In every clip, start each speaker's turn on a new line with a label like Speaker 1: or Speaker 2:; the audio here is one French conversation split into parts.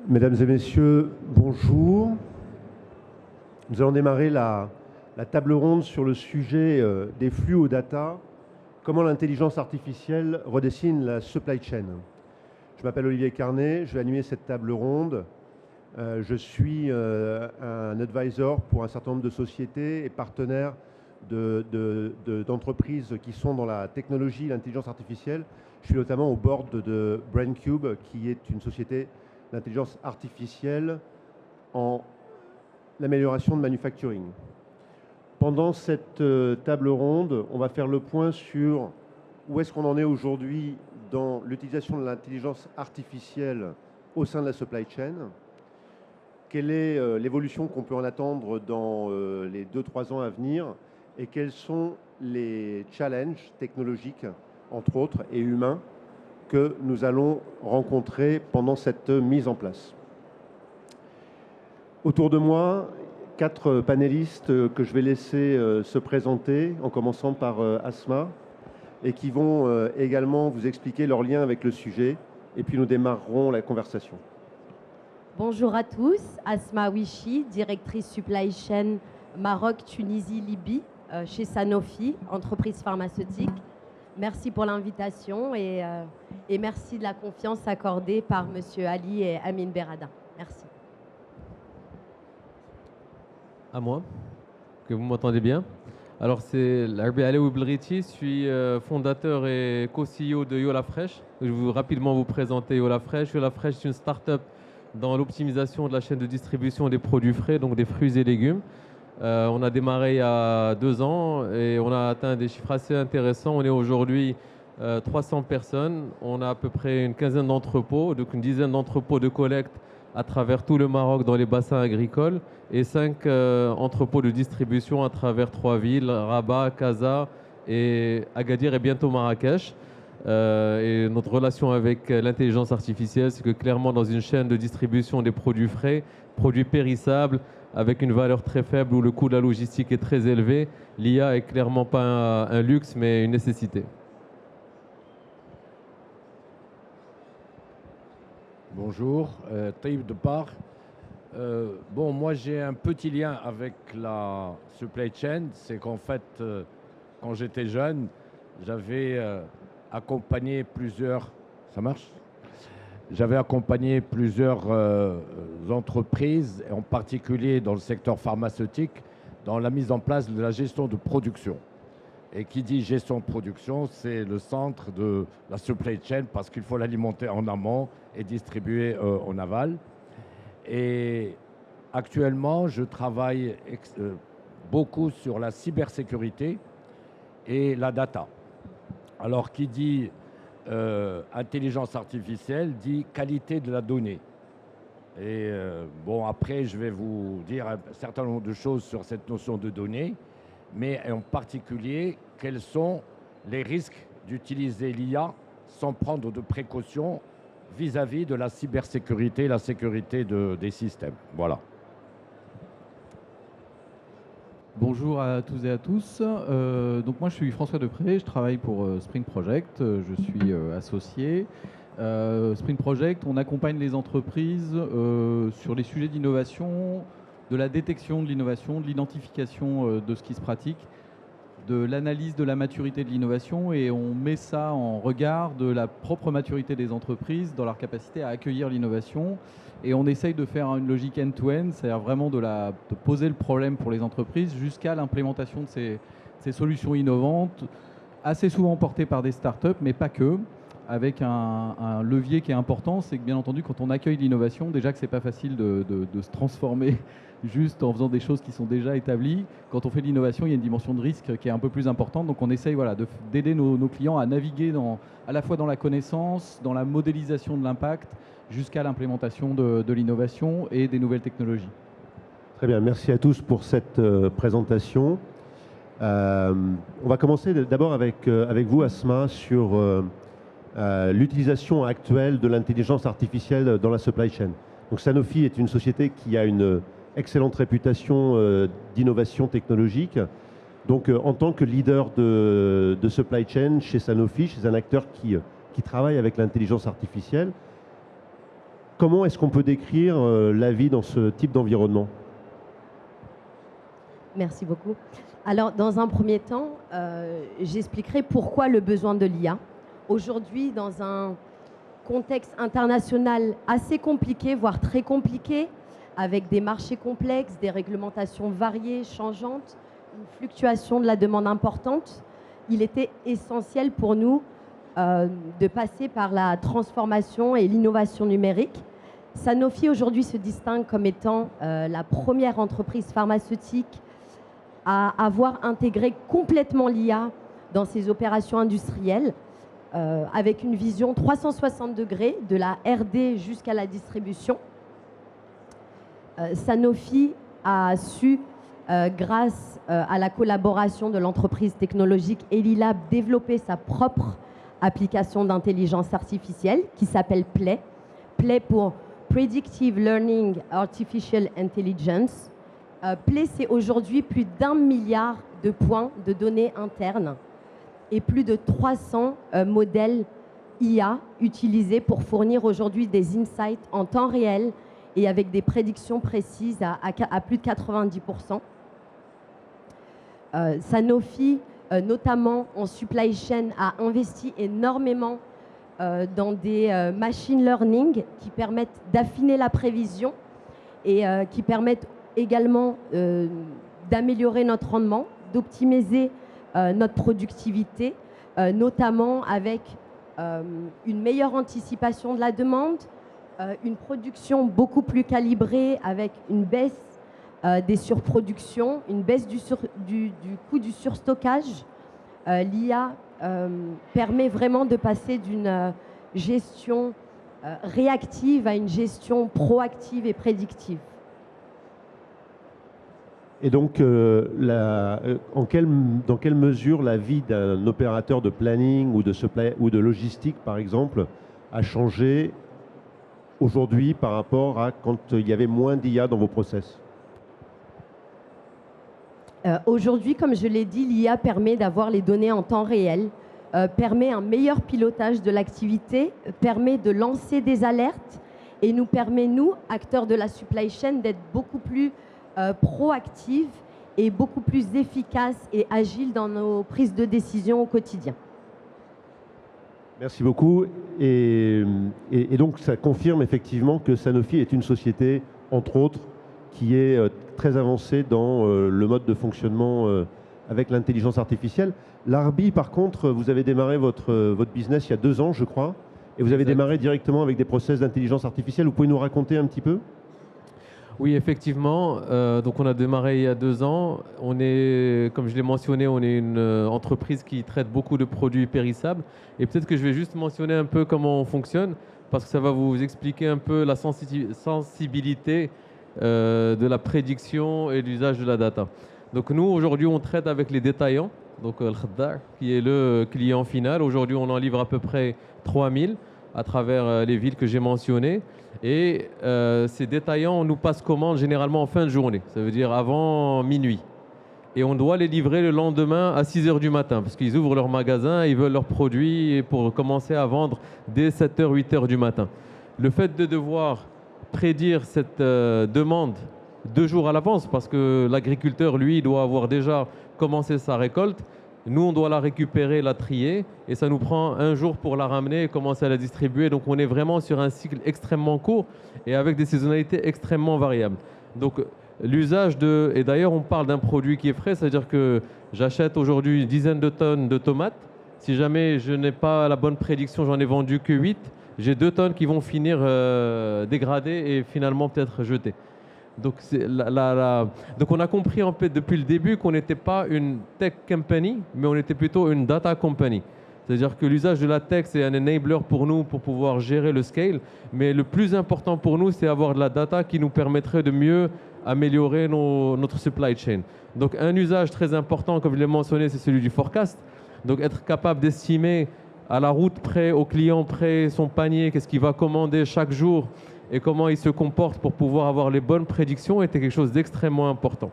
Speaker 1: Mesdames et messieurs, bonjour. Nous allons démarrer la table ronde sur le sujet des flux aux data, comment l'intelligence artificielle redessine la supply chain. Je m'appelle Olivier Carnet, je vais animer cette table ronde. Je suis un advisor pour un certain nombre de sociétés et partenaires d'entreprises qui sont dans la technologie et l'intelligence artificielle. Je suis notamment au board de BrainCube, qui est une société d'intelligence artificielle en l'amélioration de manufacturing. Pendant cette table ronde, on va faire le point sur où est-ce qu'on en est aujourd'hui dans l'utilisation de l'intelligence artificielle au sein de la supply chain. Quelle est l'évolution qu'on peut en attendre dans les 2-3 ans à venir et quels sont les challenges technologiques, entre autres, et humains que nous allons rencontrer pendant cette mise en place. Autour de moi, 4 panélistes que je vais laisser se présenter, en commençant par Asma, et qui vont également vous expliquer leur lien avec le sujet, et puis nous démarrerons la conversation.
Speaker 2: Bonjour à tous, Asma Wishi, directrice supply chain Maroc, Tunisie, Libye, chez Sanofi, entreprise pharmaceutique. Merci pour l'invitation et merci de la confiance accordée par Monsieur Ali et Amine Berada. Merci.
Speaker 3: À moi, que vous m'entendez bien. Alors c'est Larbi Alaoui Belriti, je suis fondateur et co-CEO de Yola Fresh. Je vais rapidement vous présenter Yola Fresh. Yola Fresh est une start-up dans l'optimisation de la chaîne de distribution des produits frais, donc des fruits et légumes. On a démarré il y a 2 ans et on a atteint des chiffres assez intéressants. On est aujourd'hui 300 personnes. On a à peu près une quinzaine d'entrepôts, donc une dizaine d'entrepôts de collecte à travers tout le Maroc dans les bassins agricoles et 5 entrepôts de distribution à travers 3 villes, Rabat, Casa et Agadir et bientôt Marrakech. Et notre relation avec l'intelligence artificielle, c'est que clairement dans une chaîne de distribution des produits frais, produits périssables, avec une valeur très faible où le coût de la logistique est très élevé, l'IA est clairement pas un luxe mais une nécessité.
Speaker 4: Bonjour, Taïb Depar. Bon, moi j'ai un petit lien avec la supply chain, c'est qu'en fait, quand j'étais jeune, j'avais accompagné plusieurs... Ça marche ? J'avais accompagné plusieurs entreprises, en particulier dans le secteur pharmaceutique, dans la mise en place de la gestion de production. Et qui dit gestion de production, c'est le centre de la supply chain parce qu'il faut l'alimenter en amont et distribuer en aval. Et actuellement, je travaille beaucoup sur la cybersécurité et la data. Alors, qui dit intelligence artificielle dit qualité de la donnée. Et bon, après, je vais vous dire un certain nombre de choses sur cette notion de données, mais en particulier, quels sont les risques d'utiliser l'IA sans prendre de précautions vis-à-vis de la cybersécurité, la sécurité des systèmes. Voilà.
Speaker 5: Bonjour à tous et à tous. Donc moi je suis François Depré, je travaille pour Spring Project, je suis associé. Spring Project, on accompagne les entreprises sur les sujets d'innovation, de la détection de l'innovation, de l'identification de ce qui se pratique, de l'analyse de la maturité de l'innovation et on met ça en regard de la propre maturité des entreprises dans leur capacité à accueillir l'innovation. Et on essaye de faire une logique end-to-end, c'est-à-dire vraiment de poser le problème pour les entreprises jusqu'à l'implémentation de ces solutions innovantes, assez souvent portées par des startups, mais pas que, avec un levier qui est important, c'est que bien entendu, quand on accueille l'innovation, déjà que c'est pas facile de se transformer juste en faisant des choses qui sont déjà établies. Quand on fait de l'innovation, il y a une dimension de risque qui est un peu plus importante. Donc on essaye voilà, d'aider nos clients à naviguer à la fois dans la connaissance, dans la modélisation de l'impact, jusqu'à l'implémentation de l'innovation et des nouvelles technologies.
Speaker 1: Très bien, merci à tous pour cette présentation. On va commencer d'abord avec vous, Asma, sur l'utilisation actuelle de l'intelligence artificielle dans la supply chain. Donc Sanofi est une société qui a une excellente réputation d'innovation technologique. Donc en tant que leader de supply chain chez Sanofi, chez un acteur qui travaille avec l'intelligence artificielle, Comment est-ce qu'on peut décrire la vie dans ce type d'environnement?
Speaker 2: Merci beaucoup. Alors, dans un premier temps, j'expliquerai pourquoi le besoin de l'IA. Aujourd'hui, dans un contexte international assez compliqué, voire très compliqué, avec des marchés complexes, des réglementations variées, changeantes, une fluctuation de la demande importante, il était essentiel pour nous de passer par la transformation et l'innovation numérique. Sanofi aujourd'hui se distingue comme étant la première entreprise pharmaceutique à avoir intégré complètement l'IA dans ses opérations industrielles, avec une vision 360 degrés de la R&D jusqu'à la distribution. Sanofi a su, grâce à la collaboration de l'entreprise technologique Elilab, développer sa propre application d'intelligence artificielle qui s'appelle Play. Play pour Predictive Learning Artificial Intelligence. Play, c'est aujourd'hui plus d'1 milliard de points de données internes et plus de 300 modèles IA utilisés pour fournir aujourd'hui des insights en temps réel et avec des prédictions précises à plus de 90%. Sanofi, notamment en supply chain, a investi énormément dans des machine learning qui permettent d'affiner la prévision et qui permettent également d'améliorer notre rendement, d'optimiser notre productivité, notamment avec une meilleure anticipation de la demande, une production beaucoup plus calibrée avec une baisse des surproductions, une baisse du coût du surstockage. L'IA permet vraiment de passer d'une gestion réactive à une gestion proactive et prédictive.
Speaker 1: Et donc, dans quelle mesure la vie d'un opérateur de planning ou de logistique, par exemple, a changé aujourd'hui par rapport à quand il y avait moins d'IA dans vos process?
Speaker 2: Aujourd'hui, comme je l'ai dit, l'IA permet d'avoir les données en temps réel, permet un meilleur pilotage de l'activité, permet de lancer des alertes et nous permet, nous, acteurs de la supply chain, d'être beaucoup plus proactifs et beaucoup plus efficaces et agiles dans nos prises de décision au quotidien.
Speaker 1: Merci beaucoup. Et donc, ça confirme effectivement que Sanofi est une société, entre autres, qui est très avancée dans le mode de fonctionnement avec l'intelligence artificielle. L'Arbi, par contre, vous avez démarré votre business il y a 2 ans, je crois, et vous avez démarré directement avec des process d'intelligence artificielle. Vous pouvez nous raconter un petit peu?
Speaker 3: Oui, effectivement. Donc, on a démarré il y a 2 ans. On est, comme je l'ai mentionné, on est une entreprise qui traite beaucoup de produits périssables. Et peut-être que je vais juste mentionner un peu comment on fonctionne, parce que ça va vous expliquer un peu la sensibilité de la prédiction et l'usage de la data. Donc, nous, aujourd'hui, on traite avec les détaillants, donc le Khaddar, qui est le client final. Aujourd'hui, on en livre à peu près 3000 à travers les villes que j'ai mentionnées. Et ces détaillants nous passent commande généralement en fin de journée, ça veut dire avant minuit. Et on doit les livrer le lendemain à 6 h du matin, parce qu'ils ouvrent leur magasin, ils veulent leurs produits pour commencer à vendre dès 7 h, 8 h du matin. Le fait de devoir prédire cette demande 2 jours à l'avance, parce que l'agriculteur, lui, doit avoir déjà commencé sa récolte. Nous, on doit la récupérer, la trier, et ça nous prend 1 jour pour la ramener et commencer à la distribuer. Donc, on est vraiment sur un cycle extrêmement court et avec des saisonnalités extrêmement variables. Donc, l'usage de... Et d'ailleurs, on parle d'un produit qui est frais, c'est-à-dire que j'achète aujourd'hui une dizaine de tonnes de tomates. Si jamais je n'ai pas la bonne prédiction, j'en ai vendu que 8, j'ai 2 tonnes qui vont finir dégradées et finalement peut-être jetées. Donc, donc on a compris en fait depuis le début qu'on n'était pas une tech company, mais on était plutôt une data company. C'est-à-dire que l'usage de la tech, c'est un enabler pour nous pour pouvoir gérer le scale. Mais le plus important pour nous, c'est avoir de la data qui nous permettrait de mieux améliorer notre supply chain. Donc un usage très important, comme je l'ai mentionné, c'est celui du forecast. Donc être capable d'estimer à la route près, au client près, son panier, qu'est-ce qu'il va commander chaque jour, et comment il se comporte pour pouvoir avoir les bonnes prédictions était quelque chose d'extrêmement important.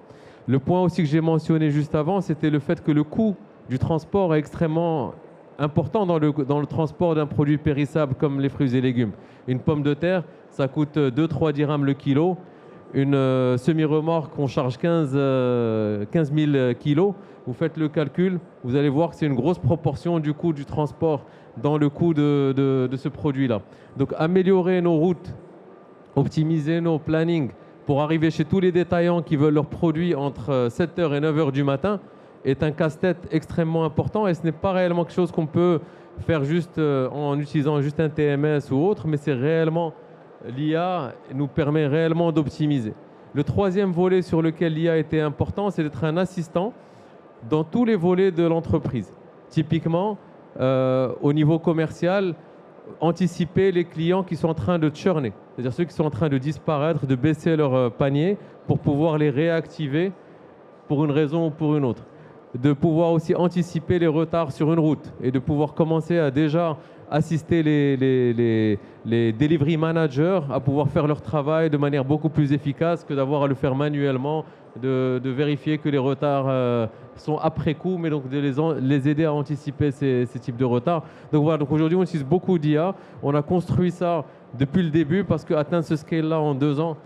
Speaker 3: Le point aussi que j'ai mentionné juste avant, c'était le fait que le coût du transport est extrêmement important dans le transport d'un produit périssable comme les fruits et légumes. Une pomme de terre, ça coûte 2-3 dirhams le kilo. Une semi-remorque, on charge 15 000 kilos. Vous faites le calcul, vous allez voir que c'est une grosse proportion du coût du transport dans le coût de ce produit-là. Donc améliorer nos routes, optimiser nos plannings pour arriver chez tous les détaillants qui veulent leurs produits entre 7h et 9h du matin est un casse-tête extrêmement important et ce n'est pas réellement quelque chose qu'on peut faire juste en utilisant juste un TMS ou autre, mais c'est réellement l'IA nous permet réellement d'optimiser. Le troisième volet sur lequel l'IA était important, c'est d'être un assistant dans tous les volets de l'entreprise. Typiquement, au niveau commercial, anticiper les clients qui sont en train de churner, c'est-à-dire ceux qui sont en train de disparaître, de baisser leur panier pour pouvoir les réactiver pour une raison ou pour une autre. De pouvoir aussi anticiper les retards sur une route et de pouvoir commencer à déjà assister les delivery managers à pouvoir faire leur travail de manière beaucoup plus efficace que d'avoir à le faire manuellement, de vérifier que les retards sont après coup, mais donc de les aider à anticiper ces types de retards. Donc voilà, donc aujourd'hui on utilise beaucoup d'IA, on a construit ça depuis le début parce qu'atteindre ce scale-là en 2 ans,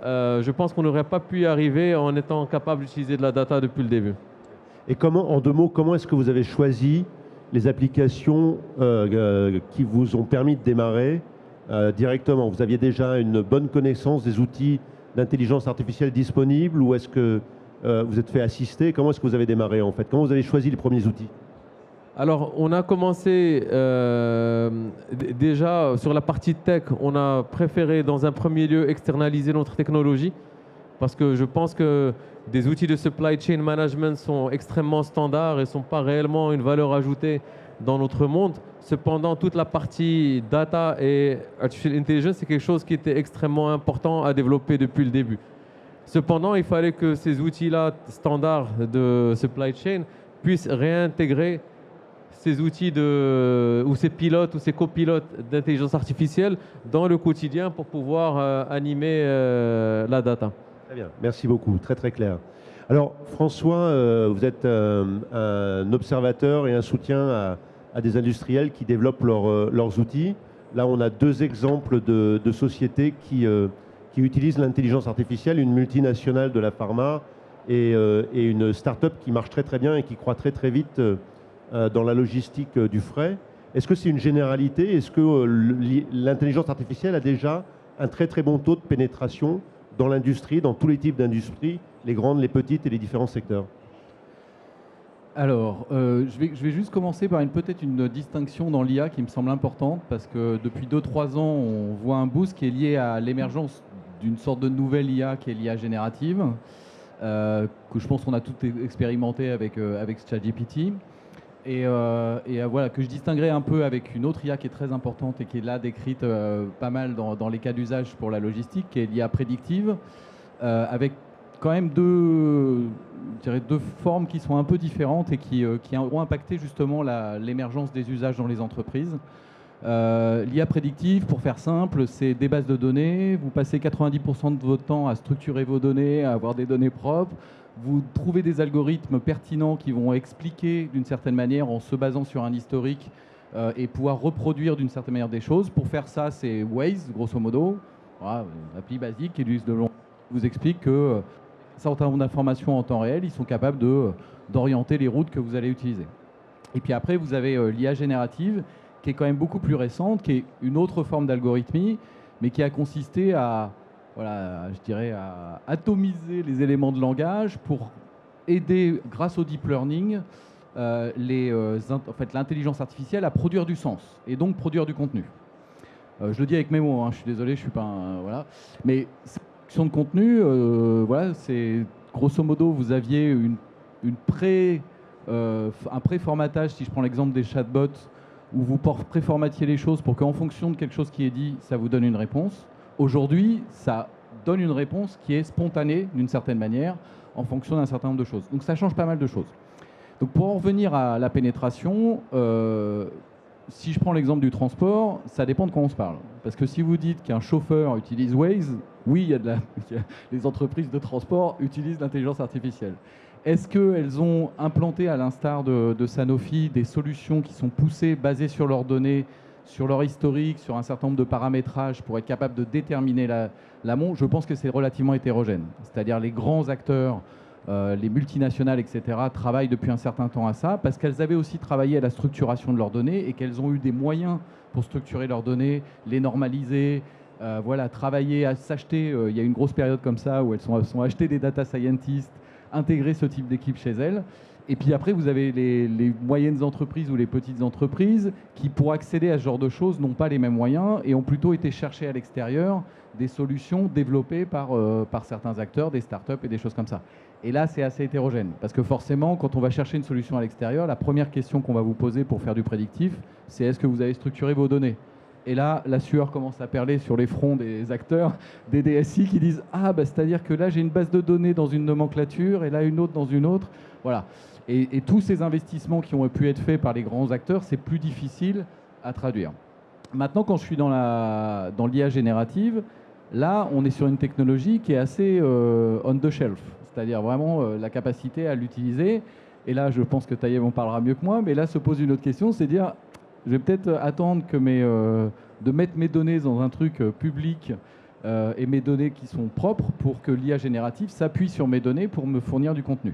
Speaker 3: je pense qu'on n'aurait pas pu y arriver en étant capable d'utiliser de la data depuis le début.
Speaker 1: Et comment, en 2 mots, comment est-ce que vous avez choisi les applications qui vous ont permis de démarrer directement? Vous aviez déjà une bonne connaissance des outils d'intelligence artificielle disponibles ou est-ce que vous êtes fait assister? Comment est-ce que vous avez démarré en fait? Comment vous avez choisi les premiers outils?
Speaker 3: Alors, on a commencé déjà sur la partie tech, on a préféré dans un premier lieu externaliser notre technologie parce que je pense que des outils de supply chain management sont extrêmement standards et ne sont pas réellement une valeur ajoutée dans notre monde. Cependant, toute la partie data et artificial intelligence, c'est quelque chose qui était extrêmement important à développer depuis le début. Cependant, il fallait que ces outils-là standards de supply chain puissent réintégrer ces outils ou ces pilotes ou ces copilotes d'intelligence artificielle dans le quotidien pour pouvoir animer la data.
Speaker 1: Très bien, merci beaucoup, très très clair. Alors François, vous êtes un observateur et un soutien à des industriels qui développent leurs outils. Là, on a 2 exemples de sociétés qui utilisent l'intelligence artificielle, une multinationale de la pharma et une start-up qui marche très très bien et qui croît très très vite dans la logistique du fret. Est-ce que c'est une généralité? Est-ce que l'intelligence artificielle a déjà un très très bon taux de pénétration dans l'industrie, dans tous les types d'industries, les grandes, les petites et les différents secteurs?
Speaker 5: Alors, je vais juste commencer par peut-être une distinction dans l'IA qui me semble importante parce que depuis 2-3 ans, on voit un boost qui est lié à l'émergence d'une sorte de nouvelle IA qui est l'IA générative, que je pense qu'on a tout expérimenté avec ChatGPT. Et voilà, que je distinguerais un peu avec une autre IA qui est très importante et qui est là décrite pas mal dans les cas d'usage pour la logistique, qui est l'IA prédictive, avec quand même deux formes qui sont un peu différentes et qui ont impacté justement l'émergence des usages dans les entreprises. L'IA prédictive, pour faire simple, c'est des bases de données. Vous passez 90% de votre temps à structurer vos données, à avoir des données propres. Vous trouvez des algorithmes pertinents qui vont expliquer d'une certaine manière en se basant sur un historique et pouvoir reproduire d'une certaine manière des choses. Pour faire ça, c'est Waze, grosso modo, voilà, une appli basique qui vous explique que certain nombre d'informations en temps réel, ils sont capables d'orienter les routes que vous allez utiliser. Et puis après, vous avez l'IA générative, qui est quand même beaucoup plus récente, qui est une autre forme d'algorithmie, mais qui a consisté à, voilà, je dirais, à atomiser les éléments de langage pour aider, grâce au deep learning, en fait, l'intelligence artificielle à produire du sens et donc produire du contenu. Je le dis avec mes mots, hein, je suis désolé, je suis pas un, voilà, mais de contenu, voilà, c'est grosso modo, vous aviez un préformatage, si je prends l'exemple des chatbots, où vous préformatiez les choses pour qu'en fonction de quelque chose qui est dit, ça vous donne une réponse. Aujourd'hui, ça donne une réponse qui est spontanée d'une certaine manière en fonction d'un certain nombre de choses. Donc ça change pas mal de choses. Donc pour en revenir à la pénétration, si je prends l'exemple du transport, ça dépend de quoi on se parle. Parce que si vous dites qu'un chauffeur utilise Waze, oui, les entreprises de transport utilisent l'intelligence artificielle. Est-ce qu'elles ont implanté, à l'instar de Sanofi, des solutions qui sont poussées, basées sur leurs données, sur leur historique, sur un certain nombre de paramétrages pour être capable de déterminer l'amont? Je pense que c'est relativement hétérogène. C'est-à-dire les grands acteurs, les multinationales, etc., travaillent depuis un certain temps à ça parce qu'elles avaient aussi travaillé à la structuration de leurs données et qu'elles ont eu des moyens pour structurer leurs données, les normaliser, voilà, travailler à s'acheter. Il y a une grosse période comme ça où elles sont achetées des data scientists, intégrer ce type d'équipe chez elles. Et puis après, vous avez les moyennes entreprises ou les petites entreprises qui, pour accéder à ce genre de choses, n'ont pas les mêmes moyens et ont plutôt été chercher à l'extérieur des solutions développées par certains acteurs, des startups et des choses comme ça. Et là, c'est assez hétérogène parce que forcément, quand on va chercher une solution à l'extérieur, la première question qu'on va vous poser pour faire du prédictif, c'est est-ce que vous avez structuré vos données? Et là, la sueur commence à perler sur les fronts des acteurs, des DSI qui disent « Ah, bah, c'est-à-dire que là, j'ai une base de données dans une nomenclature et là, une autre dans une autre. » Voilà. Et tous ces investissements qui ont pu être faits par les grands acteurs, c'est plus difficile à traduire. Maintenant, quand je suis dans l'IA générative, là, on est sur une technologie qui est assez on the shelf, c'est-à-dire vraiment la capacité à l'utiliser. Et là, je pense que Taïeb en parlera mieux que moi, mais là se pose une autre question, c'est dire, je vais peut-être attendre que de mettre mes données dans un truc public et mes données qui sont propres pour que l'IA générative s'appuie sur mes données pour me fournir du contenu.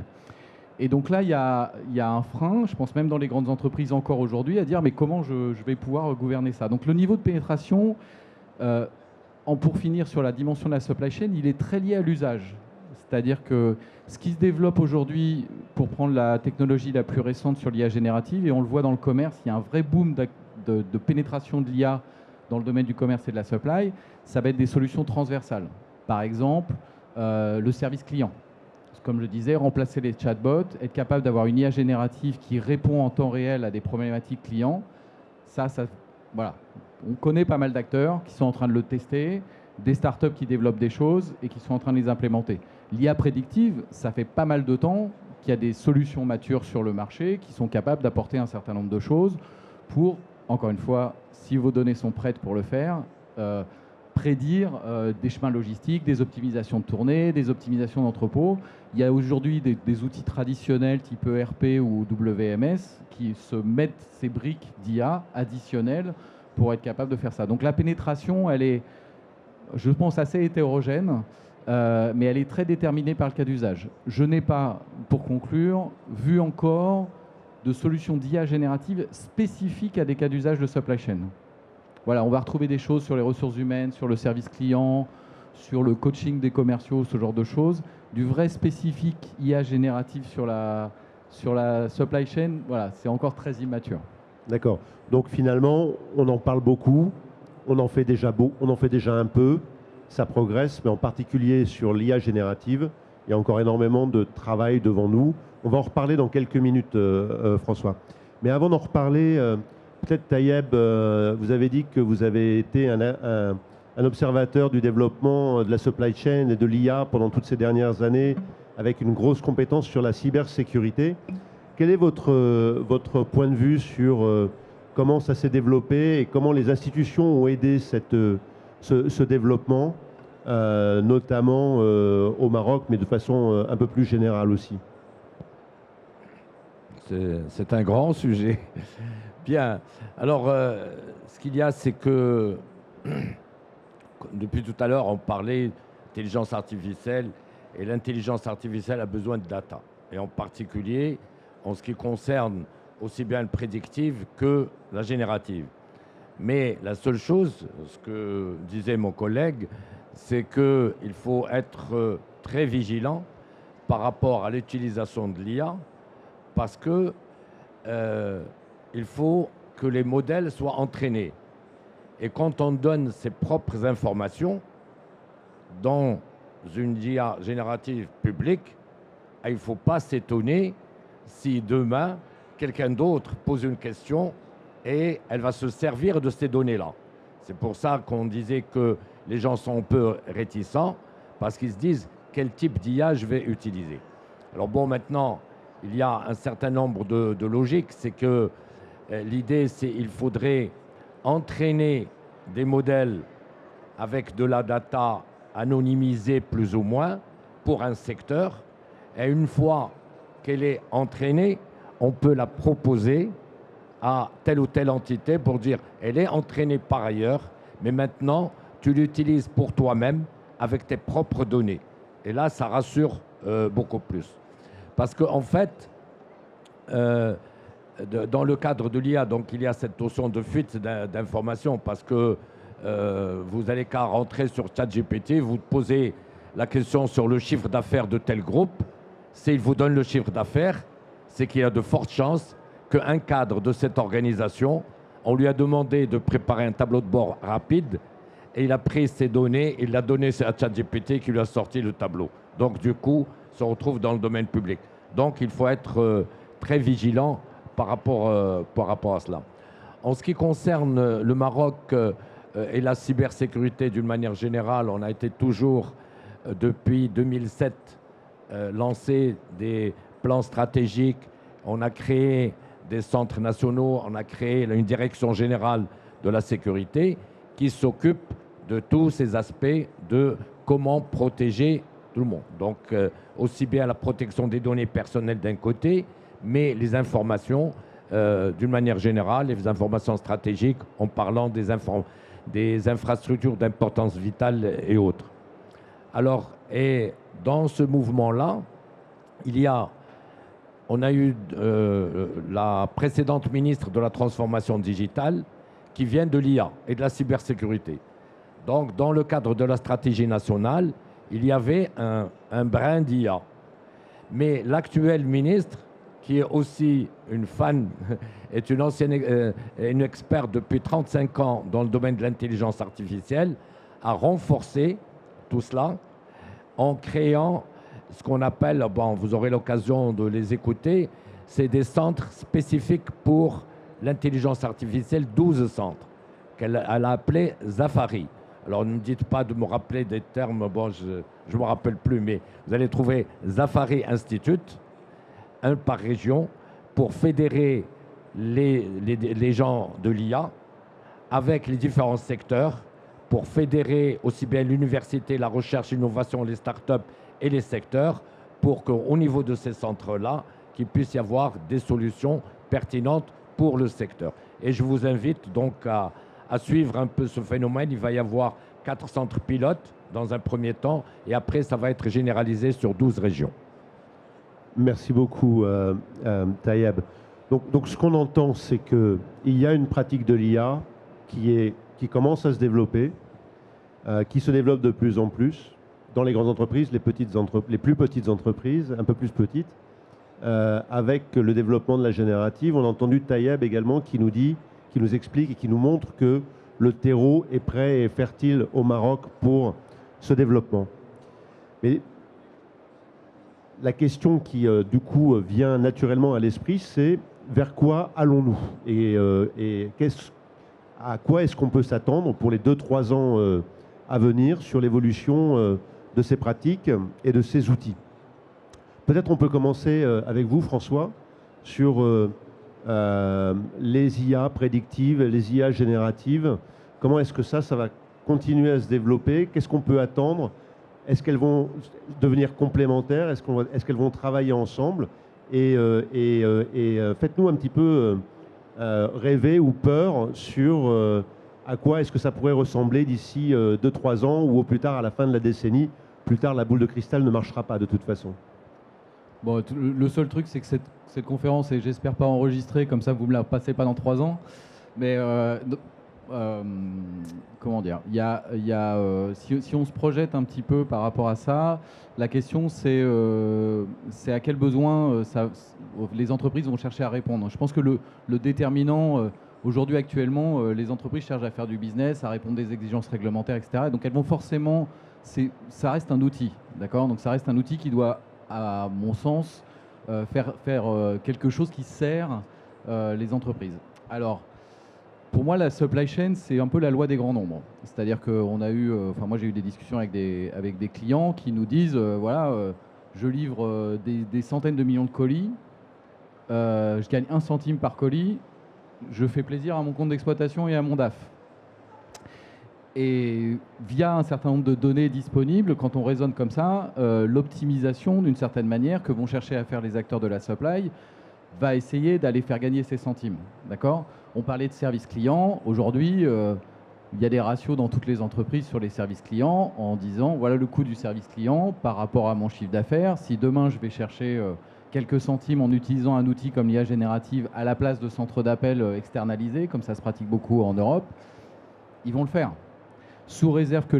Speaker 5: Et donc là, il y a un frein, je pense même dans les grandes entreprises encore aujourd'hui, à dire mais comment je vais pouvoir gouverner ça? Donc le niveau de pénétration, pour finir sur la dimension de la supply chain, il est très lié à l'usage. C'est-à-dire que ce qui se développe aujourd'hui, pour prendre la technologie la plus récente sur l'IA générative, et on le voit dans le commerce, il y a un vrai boom de pénétration de l'IA dans le domaine du commerce et de la supply, ça va être des solutions transversales. Par exemple, le service client. Comme je disais, remplacer les chatbots, être capable d'avoir une IA générative qui répond en temps réel à des problématiques clients, voilà. On connaît pas mal d'acteurs qui sont en train de le tester, des startups qui développent des choses et qui sont en train de les implémenter. L'IA prédictive, ça fait pas mal de temps qu'il y a des solutions matures sur le marché qui sont capables d'apporter un certain nombre de choses pour, encore une fois, si vos données sont prêtes pour le faire, prédire des chemins logistiques, des optimisations de tournée, des optimisations d'entrepôts. Il y a aujourd'hui des outils traditionnels type ERP ou WMS qui se mettent ces briques d'IA additionnelles pour être capable de faire ça. Donc la pénétration, elle est, je pense, assez hétérogène, mais elle est très déterminée par le cas d'usage. Je n'ai pas, pour conclure, vu encore de solutions d'IA générative spécifiques à des cas d'usage de supply chain. Voilà, on va retrouver des choses sur les ressources humaines, sur le service client, sur le coaching des commerciaux, ce genre de choses. Du vrai spécifique IA générative sur la supply chain, voilà, c'est encore très immature.
Speaker 1: D'accord. Donc finalement, on en parle beaucoup, on en fait déjà un peu, ça progresse, mais en particulier sur l'IA générative, il y a encore énormément de travail devant nous. On va en reparler dans quelques minutes, François. Mais avant d'en reparler, peut-être Taïeb, vous avez dit que vous avez été un observateur du développement de la supply chain et de l'IA pendant toutes ces dernières années, avec une grosse compétence sur la cybersécurité. Quel est votre point de vue sur comment ça s'est développé et comment les institutions ont aidé ce développement, notamment au Maroc, mais de façon un peu plus générale aussi?
Speaker 4: C'est un grand sujet. Bien. Alors, ce qu'il y a, c'est que depuis tout à l'heure, on parlait d'intelligence artificielle et l'intelligence artificielle a besoin de data. Et en particulier, en ce qui concerne aussi bien le prédictif que la générative. Mais la seule chose, ce que disait mon collègue, c'est qu'il faut être très vigilant par rapport à l'utilisation de l'IA parce que il faut que les modèles soient entraînés. Et quand on donne ses propres informations dans une IA générative publique, il ne faut pas s'étonner si demain, quelqu'un d'autre pose une question et elle va se servir de ces données-là. C'est pour ça qu'on disait que les gens sont un peu réticents parce qu'ils se disent quel type d'IA je vais utiliser. Alors bon, maintenant, il y a un certain nombre de logiques. C'est que l'idée, c'est qu'il faudrait entraîner des modèles avec de la data anonymisée plus ou moins pour un secteur. Et une fois qu'elle est entraînée, on peut la proposer à telle ou telle entité pour dire elle est entraînée par ailleurs, mais maintenant tu l'utilises pour toi-même avec tes propres données. Et là, ça rassure beaucoup plus. Parce qu'en fait, dans le cadre de l'IA, donc il y a cette notion de fuite d'informations parce que vous n'allez qu'à rentrer sur ChatGPT, vous posez la question sur le chiffre d'affaires de tel groupe. S'il vous donne le chiffre d'affaires, c'est qu'il y a de fortes chances qu'un cadre de cette organisation, on lui a demandé de préparer un tableau de bord rapide et il a pris ces données, il l'a donné à ChatGPT qui lui a sorti le tableau. Donc du coup, se retrouve dans le domaine public. Donc il faut être très vigilant par rapport à cela. En ce qui concerne le Maroc et la cybersécurité d'une manière générale, on a été toujours, depuis 2007, lancé des plans stratégiques, on a créé des centres nationaux, on a créé une direction générale de la sécurité qui s'occupe de tous ces aspects de comment protéger tout le monde. Donc, aussi bien la protection des données personnelles d'un côté, mais les informations d'une manière générale, les informations stratégiques en parlant des infrastructures d'importance vitale et autres. Alors, et dans ce mouvement-là, on a eu la précédente ministre de la transformation digitale qui vient de l'IA et de la cybersécurité. Donc, dans le cadre de la stratégie nationale, il y avait un brin d'IA. Mais l'actuelle ministre, qui est aussi une fan, est une ancienne une experte depuis 35 ans dans le domaine de l'intelligence artificielle, a renforcé tout cela en créant ce qu'on appelle, bon, vous aurez l'occasion de les écouter, c'est des centres spécifiques pour l'intelligence artificielle, 12 centres, qu'elle a appelés Zafari. Alors ne me dites pas de me rappeler des termes, bon, je ne me rappelle plus, mais vous allez trouver Zafari Institute, un par région, pour fédérer les gens de l'IA avec les différents secteurs, pour fédérer aussi bien l'université, la recherche, l'innovation, les startups et les secteurs, pour qu'au niveau de ces centres-là, qu'il puisse y avoir des solutions pertinentes pour le secteur. Et je vous invite donc à suivre un peu ce phénomène. Il va y avoir 4 centres pilotes dans un premier temps, et après, ça va être généralisé sur 12 régions.
Speaker 1: Merci beaucoup, Tayeb. Donc ce qu'on entend, c'est qu'il y a une pratique de l'IA qui commence à se développer, qui se développe de plus en plus dans les grandes entreprises, les plus petites entreprises, un peu plus petites, avec le développement de la générative. On a entendu Tayeb également qui nous explique et qui nous montre que le terreau est prêt et fertile au Maroc pour ce développement. Mais la question qui, du coup, vient naturellement à l'esprit, c'est vers quoi allons-nous et à quoi est-ce qu'on peut s'attendre pour les 2-3 ans à venir sur l'évolution de ces pratiques et de ces outils. Peut-être on peut commencer avec vous, François, sur les IA prédictives, les IA génératives. Comment est-ce que ça va continuer à se développer? Qu'est-ce qu'on peut attendre? Est-ce qu'elles vont devenir complémentaires? Est-ce qu'elles vont travailler ensemble? Et faites-nous un petit peu rêver ou peur sur à quoi est-ce que ça pourrait ressembler d'ici 2-3 ans ou au plus tard à la fin de la décennie. Plus tard, la boule de cristal ne marchera pas de toute façon.
Speaker 5: Bon, le seul truc, c'est que cette conférence est, j'espère, pas enregistrée, comme ça vous me la passez pas dans 3 ans. Mais comment dire, si on se projette un petit peu par rapport à ça, la question c'est à quel besoin les entreprises vont chercher à répondre. Je pense que le déterminant aujourd'hui actuellement, les entreprises cherchent à faire du business, à répondre des exigences réglementaires, etc. Donc elles vont forcément, ça reste un outil, d'accord? Donc ça reste un outil qui doit, à mon sens, faire quelque chose qui sert les entreprises. Alors, pour moi, la supply chain, c'est un peu la loi des grands nombres. C'est-à-dire qu'on a eu, moi j'ai eu des discussions avec des clients qui nous disent, voilà, je livre des centaines de millions de colis, je gagne 1 centime par colis, je fais plaisir à mon compte d'exploitation et à mon DAF. Et via un certain nombre de données disponibles, quand on raisonne comme ça, l'optimisation, d'une certaine manière, que vont chercher à faire les acteurs de la supply, va essayer d'aller faire gagner ces centimes. D'accord ? On parlait de service client. Aujourd'hui, il y a des ratios dans toutes les entreprises sur les services clients en disant voilà le coût du service client par rapport à mon chiffre d'affaires. Si demain je vais chercher quelques centimes en utilisant un outil comme l'IA générative à la place de centres d'appel externalisés, comme ça se pratique beaucoup en Europe, ils vont le faire. Sous réserve que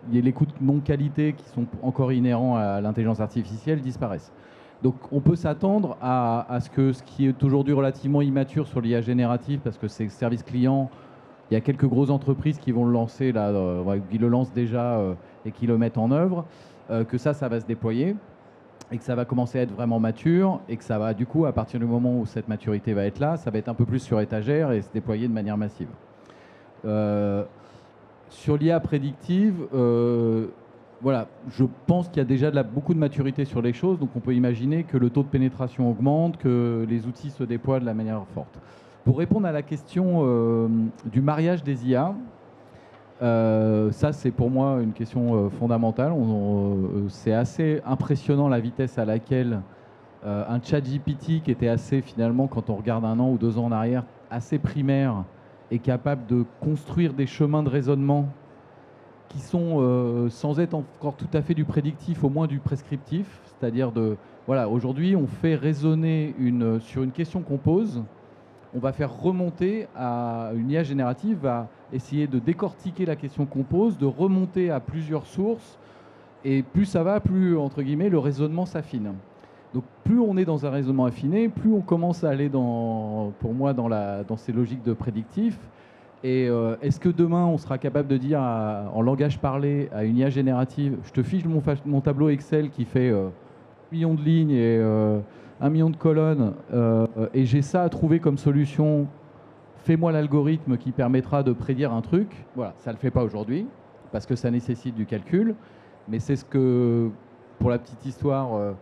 Speaker 5: les coûts de non-qualité qui sont encore inhérents à l'intelligence artificielle disparaissent. Donc on peut s'attendre à ce que ce qui est aujourd'hui relativement immature sur l'IA générative, parce que c'est service client, il y a quelques grosses entreprises qui vont le lancer, là, qui le lancent déjà et qui le mettent en œuvre, que ça va se déployer et que ça va commencer à être vraiment mature et que ça va, du coup, à partir du moment où cette maturité va être là, ça va être un peu plus sur étagère et se déployer de manière massive. Sur l'IA prédictive, voilà, je pense qu'il y a déjà beaucoup de maturité sur les choses, donc on peut imaginer que le taux de pénétration augmente, que les outils se déploient de la manière forte. Pour répondre à la question du mariage des IA, ça c'est pour moi une question fondamentale. C'est assez impressionnant la vitesse à laquelle un ChatGPT qui était assez, finalement, quand on regarde 1 an ou 2 ans en arrière, assez primaire, est capable de construire des chemins de raisonnement qui sont, sans être encore tout à fait du prédictif, au moins du prescriptif. C'est-à-dire voilà, aujourd'hui, on fait raisonner sur une question qu'on pose, on va faire remonter à une IA générative, va essayer de décortiquer la question qu'on pose, de remonter à plusieurs sources, et plus ça va, plus, entre guillemets, le raisonnement s'affine. Donc plus on est dans un raisonnement affiné, plus on commence à aller, pour moi, dans ces logiques de prédictif. Et est-ce que demain, on sera capable de dire en langage parlé à une IA générative, je te fiche mon tableau Excel qui fait 1 million de lignes et 1 million de colonnes, et j'ai ça à trouver comme solution, fais-moi l'algorithme qui permettra de prédire un truc. Voilà, ça ne le fait pas aujourd'hui, parce que ça nécessite du calcul. Mais c'est ce que, pour la petite histoire,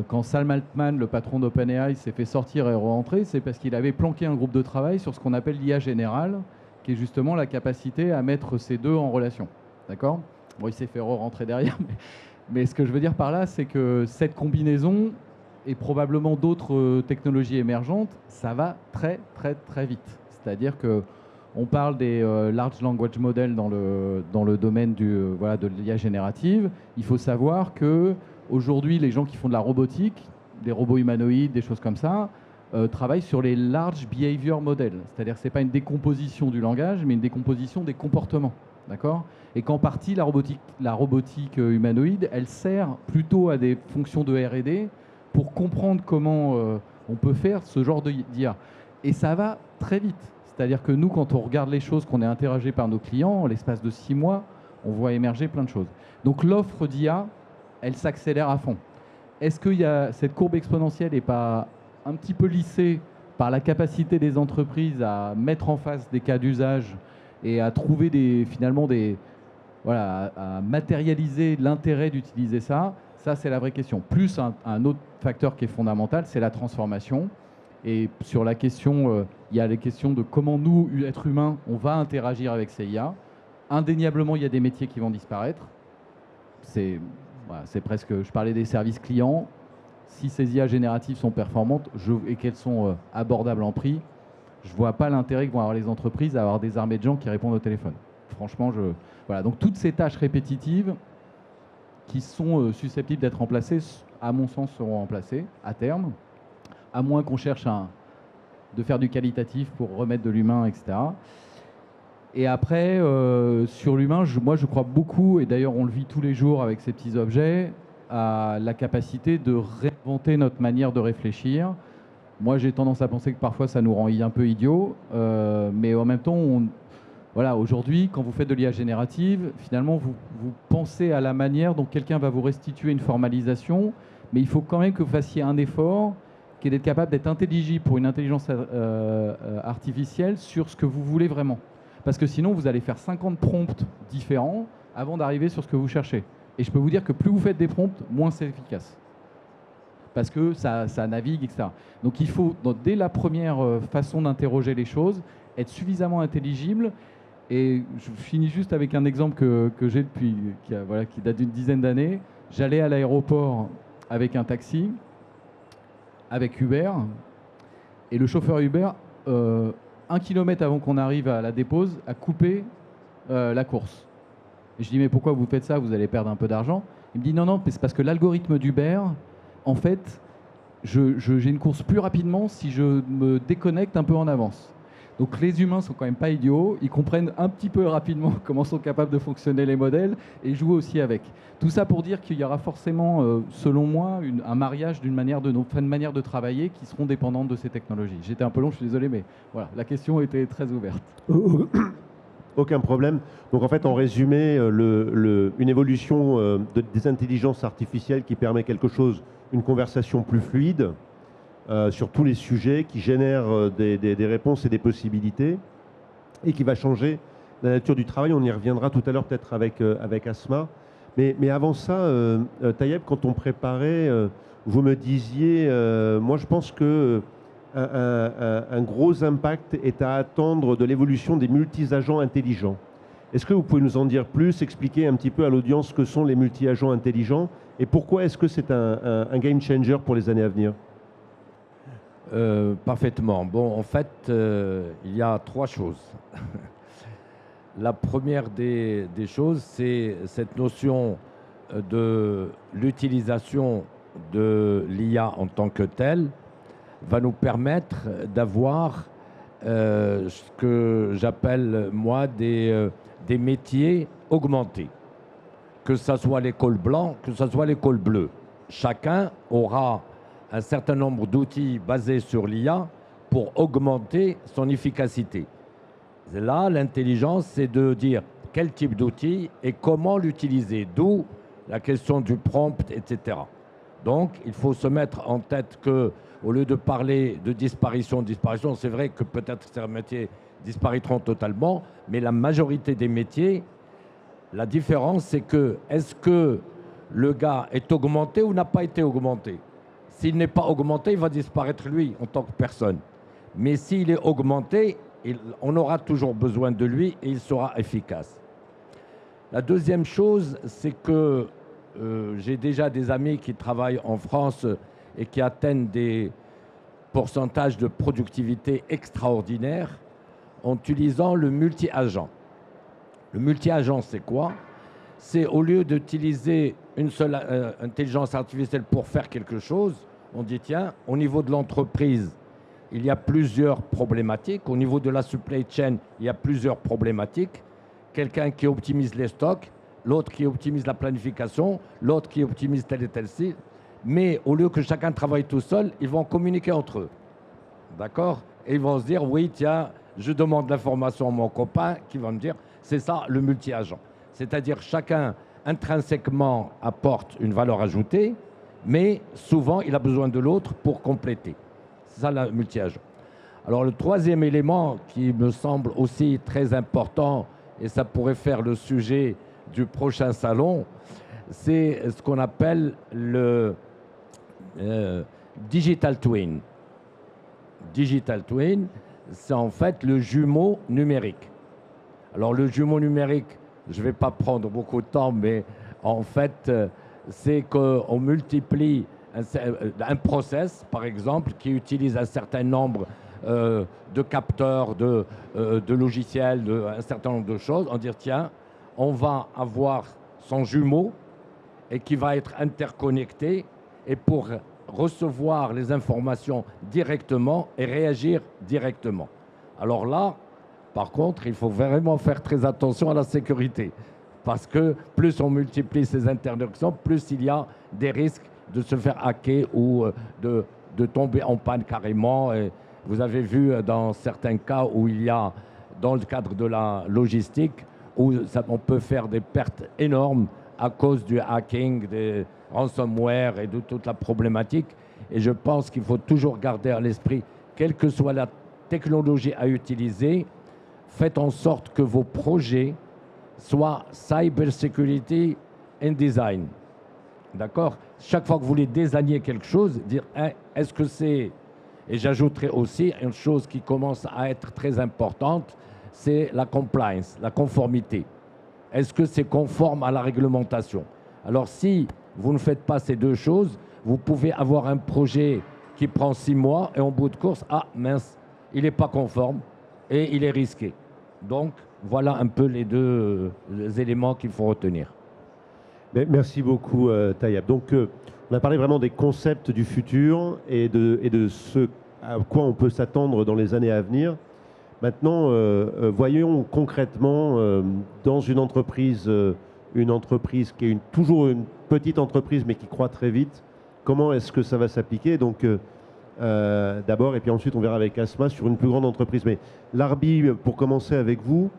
Speaker 5: quand Sam Altman, le patron d'OpenAI, s'est fait sortir et re-rentrer, c'est parce qu'il avait planqué un groupe de travail sur ce qu'on appelle l'IA générale, qui est justement la capacité à mettre ces deux en relation. D'accord ? Bon, il s'est fait re-rentrer derrière, mais ce que je veux dire par là, c'est que cette combinaison, et probablement d'autres technologies émergentes, ça va très très très vite. C'est-à-dire qu'on parle des large language models dans le domaine de l'IA générative. Il faut savoir que aujourd'hui, les gens qui font de la robotique, des robots humanoïdes, des choses comme ça, travaillent sur les large behavior models. C'est-à-dire que ce n'est pas une décomposition du langage, mais une décomposition des comportements. D'accord ? Et qu'en partie, la robotique humanoïde, elle sert plutôt à des fonctions de R&D pour comprendre comment on peut faire ce genre d'IA. Et ça va très vite. C'est-à-dire que nous, quand on regarde les choses, qu'on est interrogé par nos clients, en l'espace de 6 mois, on voit émerger plein de choses. Donc l'offre d'IA, elle s'accélère à fond. Est-ce que cette courbe exponentielle n'est pas un petit peu lissée par la capacité des entreprises à mettre en face des cas d'usage et à trouver à matérialiser l'intérêt d'utiliser ça? Ça, c'est la vraie question. Plus un autre facteur qui est fondamental, c'est la transformation. Et sur la question, il y a les questions de comment nous, êtres humains, on va interagir avec ces IA. Indéniablement, il y a des métiers qui vont disparaître. C'est presque, je parlais des services clients. Si ces IA génératives sont performantes et qu'elles sont abordables en prix, je ne vois pas l'intérêt que vont avoir les entreprises à avoir des armées de gens qui répondent au téléphone. Franchement, voilà. Donc toutes ces tâches répétitives qui sont susceptibles d'être remplacées, à mon sens, seront remplacées à terme, à moins qu'on cherche de faire du qualitatif pour remettre de l'humain, etc. Et après, sur l'humain, moi je crois beaucoup, et d'ailleurs on le vit tous les jours avec ces petits objets, à la capacité de réinventer notre manière de réfléchir. Moi j'ai tendance à penser que parfois ça nous rend un peu idiots, mais en même temps, voilà, aujourd'hui, quand vous faites de l'IA générative, finalement, vous pensez à la manière dont quelqu'un va vous restituer une formalisation, mais il faut quand même que vous fassiez un effort qui est d'être capable d'être intelligible pour une intelligence artificielle sur ce que vous voulez vraiment. Parce que sinon, vous allez faire 50 prompts différents avant d'arriver sur ce que vous cherchez. Et je peux vous dire que plus vous faites des prompts, moins c'est efficace. Parce que ça navigue, etc. Donc il faut, dès la première façon d'interroger les choses, être suffisamment intelligible Et je finis juste avec un exemple que j'ai depuis, qui date d'une dizaine d'années. J'allais à l'aéroport avec un taxi, avec Uber, et le chauffeur Uber, 1 kilomètre avant qu'on arrive à la dépose, a coupé la course. Et je dis, mais pourquoi vous faites ça? Vous allez perdre un peu d'argent. Il me dit, non, c'est parce que l'algorithme d'Uber, en fait, j'ai une course plus rapidement si je me déconnecte un peu en avance. Donc les humains sont quand même pas idiots, ils comprennent un petit peu rapidement comment sont capables de fonctionner les modèles et jouent aussi avec. Tout ça pour dire qu'il y aura forcément, selon moi, un mariage d'une manière de travailler qui seront dépendantes de ces technologies. J'étais un peu long, je suis désolé, mais voilà, la question était très ouverte.
Speaker 1: Aucun problème. Donc en fait, en résumé, une évolution des intelligences artificielles qui permet quelque chose, une conversation plus fluide sur tous les sujets, qui génère des réponses et des possibilités, et qui va changer la nature du travail. On y reviendra tout à l'heure peut-être avec Asma. Mais avant ça, Taïeb, quand on préparait, vous me disiez, moi je pense que un gros impact est à attendre de l'évolution des multi-agents intelligents. Est-ce que vous pouvez nous en dire plus, expliquer un petit peu à l'audience ce que sont les multi-agents intelligents et pourquoi est-ce que c'est un game changer pour les années à venir?
Speaker 4: Parfaitement. Bon, en fait, il y a 3 choses. La première des choses, c'est cette notion de l'utilisation de l'IA en tant que telle va nous permettre d'avoir ce que j'appelle, moi, des métiers augmentés. Que ce soit les cols blancs, que ce soit les cols bleus. Chacun aura un certain nombre d'outils basés sur l'IA pour augmenter son efficacité. Là, l'intelligence, c'est de dire quel type d'outil et comment l'utiliser, d'où la question du prompt, etc. Donc, il faut se mettre en tête que, au lieu de parler de disparition, c'est vrai que peut-être certains métiers disparaîtront totalement, mais la majorité des métiers, la différence, c'est que est-ce que le gars est augmenté ou n'a pas été augmenté? S'il n'est pas augmenté, il va disparaître lui en tant que personne. Mais s'il est augmenté, on aura toujours besoin de lui et il sera efficace. La deuxième chose, c'est que j'ai déjà des amis qui travaillent en France et qui atteignent des pourcentages de productivité extraordinaires en utilisant le multi-agent. Le multi-agent, c'est quoi? C'est au lieu d'utiliser une seule intelligence artificielle pour faire quelque chose, on dit tiens, au niveau de l'entreprise, il y a plusieurs problématiques. Au niveau de la supply chain, il y a plusieurs problématiques. Quelqu'un qui optimise les stocks, l'autre qui optimise la planification, l'autre qui optimise tel et tel site. Mais au lieu que chacun travaille tout seul, ils vont communiquer entre eux. D'accord? Et ils vont se dire, oui, tiens, je demande l'information à mon copain qui va me dire, c'est ça le multi-agent. C'est-à-dire chacun intrinsèquement apporte une valeur ajoutée, mais souvent il a besoin de l'autre pour compléter. C'est ça le multi-agent. Alors le troisième élément qui me semble aussi très important, et ça pourrait faire le sujet du prochain salon, c'est ce qu'on appelle le digital twin. Digital twin, c'est en fait le jumeau numérique. Alors le jumeau numérique, je ne vais pas prendre beaucoup de temps, mais en fait, c'est qu'on multiplie un process, par exemple, qui utilise un certain nombre de capteurs, de logiciels, un certain nombre de choses, en dire tiens, on va avoir son jumeau et qui va être interconnecté et pour recevoir les informations directement et réagir directement. Alors là, par contre, il faut vraiment faire très attention à la sécurité parce que plus on multiplie ces interconnexions, plus il y a des risques de se faire hacker ou de tomber en panne carrément. Et vous avez vu dans certains cas où il y a, dans le cadre de la logistique, où on peut faire des pertes énormes à cause du hacking, des ransomware et de toute la problématique. Et je pense qu'il faut toujours garder à l'esprit, quelle que soit la technologie à utiliser, faites en sorte que vos projets soient cyber security and design. D'accord? Chaque fois que vous voulez désigner quelque chose, dire est-ce que c'est... Et j'ajouterai aussi une chose qui commence à être très importante, c'est la compliance, la conformité. Est-ce que c'est conforme à la réglementation? Alors si vous ne faites pas ces deux choses, vous pouvez avoir un projet qui prend 6 mois et en bout de course, ah mince, il n'est pas conforme et il est risqué. Donc voilà un peu les deux éléments qu'il faut retenir.
Speaker 1: Merci beaucoup, Taïeb. Donc, on a parlé vraiment des concepts du futur et de ce à quoi on peut s'attendre dans les années à venir. Maintenant, voyons concrètement dans une entreprise qui est toujours une petite entreprise mais qui croît très vite, comment est-ce que ça va s'appliquer? Donc, d'abord, et puis ensuite on verra avec Asma sur une plus grande entreprise. Mais Larbi, pour commencer avec vous,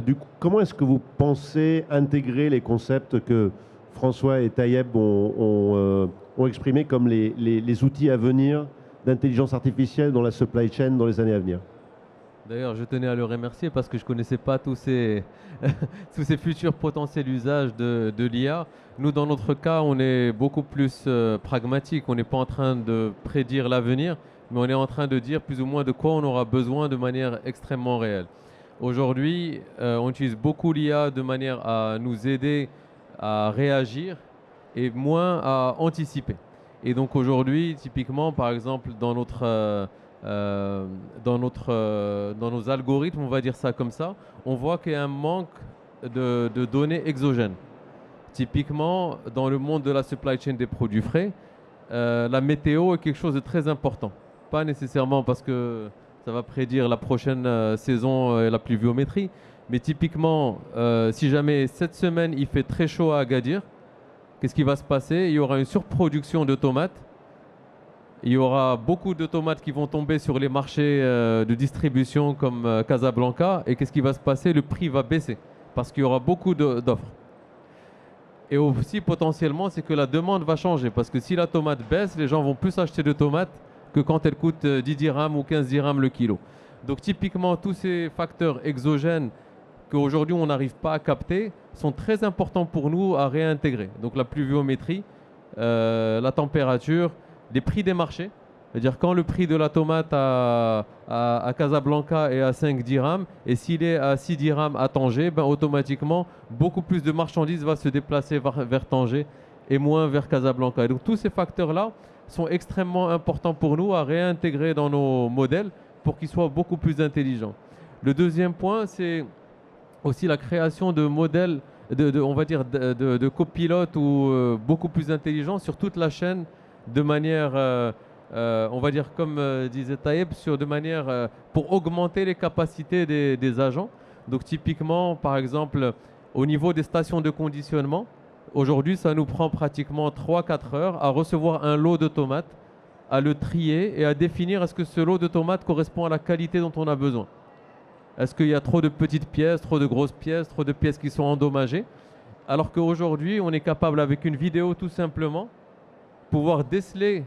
Speaker 1: du coup, comment est-ce que vous pensez intégrer les concepts que François et Taïeb ont exprimés comme les outils à venir d'intelligence artificielle dans la supply chain dans les années à venir?
Speaker 3: D'ailleurs, je tenais à le remercier parce que je ne connaissais pas tous ces, tous ces futurs potentiels usages de l'IA. Nous, dans notre cas, on est beaucoup plus pragmatique. On n'est pas en train de prédire l'avenir, mais on est en train de dire plus ou moins de quoi on aura besoin de manière extrêmement réelle. Aujourd'hui, on utilise beaucoup l'IA de manière à nous aider à réagir et moins à anticiper. Et donc aujourd'hui, typiquement, par exemple, dans nos algorithmes, on va dire ça comme ça, on voit qu'il y a un manque de données exogènes. Typiquement, dans le monde de la supply chain des produits frais, la météo est quelque chose de très important. Pas nécessairement parce que ça va prédire la prochaine saison et la pluviométrie, mais typiquement, si jamais cette semaine il fait très chaud à Agadir, qu'est-ce qui va se passer? Il y aura une surproduction de tomates. Il y aura beaucoup de tomates qui vont tomber sur les marchés de distribution comme Casablanca. Et qu'est-ce qui va se passer? Le prix va baisser parce qu'il y aura beaucoup d'offres. Et aussi potentiellement, c'est que la demande va changer parce que si la tomate baisse, les gens vont plus acheter de tomates que quand elle coûte 10 dirhams ou 15 dirhams le kilo. Donc typiquement, tous ces facteurs exogènes qu'aujourd'hui on n'arrive pas à capter sont très importants pour nous à réintégrer. Donc la pluviométrie, la température, les prix des marchés. C'est-à-dire quand le prix de la tomate à Casablanca est à 5 dirhams et s'il est à 6 dirhams à Tanger, ben automatiquement beaucoup plus de marchandises va se déplacer vers Tanger et moins vers Casablanca. Et donc tous ces facteurs-là sont extrêmement importants pour nous à réintégrer dans nos modèles pour qu'ils soient beaucoup plus intelligents. Le deuxième point, c'est aussi la création de modèles, on va dire de copilotes ou beaucoup plus intelligents sur toute la chaîne de manière, on va dire comme disait Taïeb, de manière pour augmenter les capacités des agents. Donc typiquement, par exemple, au niveau des stations de conditionnement, aujourd'hui, ça nous prend pratiquement 3-4 heures à recevoir un lot de tomates, à le trier et à définir est-ce que ce lot de tomates correspond à la qualité dont on a besoin. Est-ce qu'il y a trop de petites pièces, trop de grosses pièces, trop de pièces qui sont endommagées? Alors qu'aujourd'hui, on est capable avec une vidéo tout simplement pouvoir déceler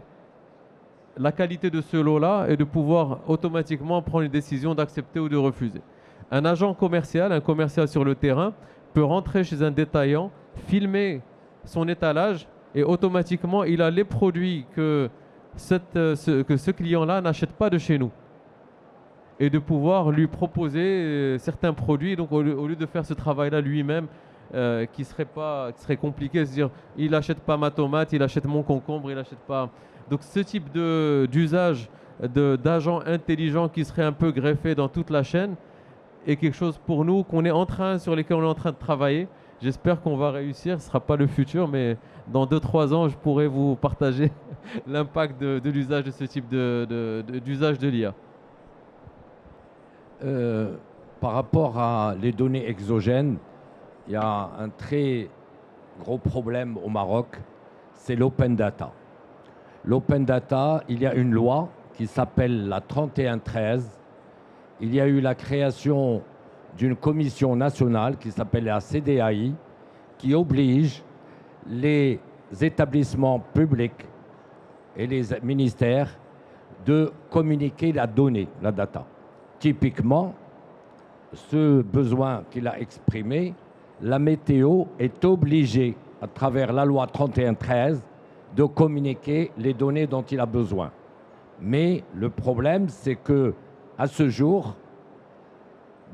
Speaker 3: la qualité de ce lot-là et de pouvoir automatiquement prendre une décision d'accepter ou de refuser. Un agent commercial, un commercial sur le terrain, peut rentrer chez un détaillant, filmer son étalage et automatiquement, il a les produits que ce client-là n'achète pas de chez nous. Et de pouvoir lui proposer certains produits, donc au lieu de faire ce travail-là lui-même, qui serait compliqué, c'est-à-dire il n'achète pas ma tomate, il achète mon concombre, il n'achète pas. Donc ce type d'usage d'agents intelligents qui serait un peu greffé dans toute la chaîne est quelque chose pour nous sur lesquels on est en train de travailler. J'espère qu'on va réussir, ce ne sera pas le futur, mais dans 2-3 ans, je pourrai vous partager l'impact de l'usage de ce type d'usage de l'IA.
Speaker 4: Par rapport à les données exogènes, il y a un très gros problème au Maroc, c'est l'open data. L'open data, il y a une loi qui s'appelle la 3113. Il y a eu la création d'une commission nationale qui s'appelle la CDAI, qui oblige les établissements publics et les ministères de communiquer la donnée, la data. Typiquement, ce besoin qu'il a exprimé, la météo est obligée, à travers la loi 3113, de communiquer les données dont il a besoin. Mais le problème, c'est que à ce jour,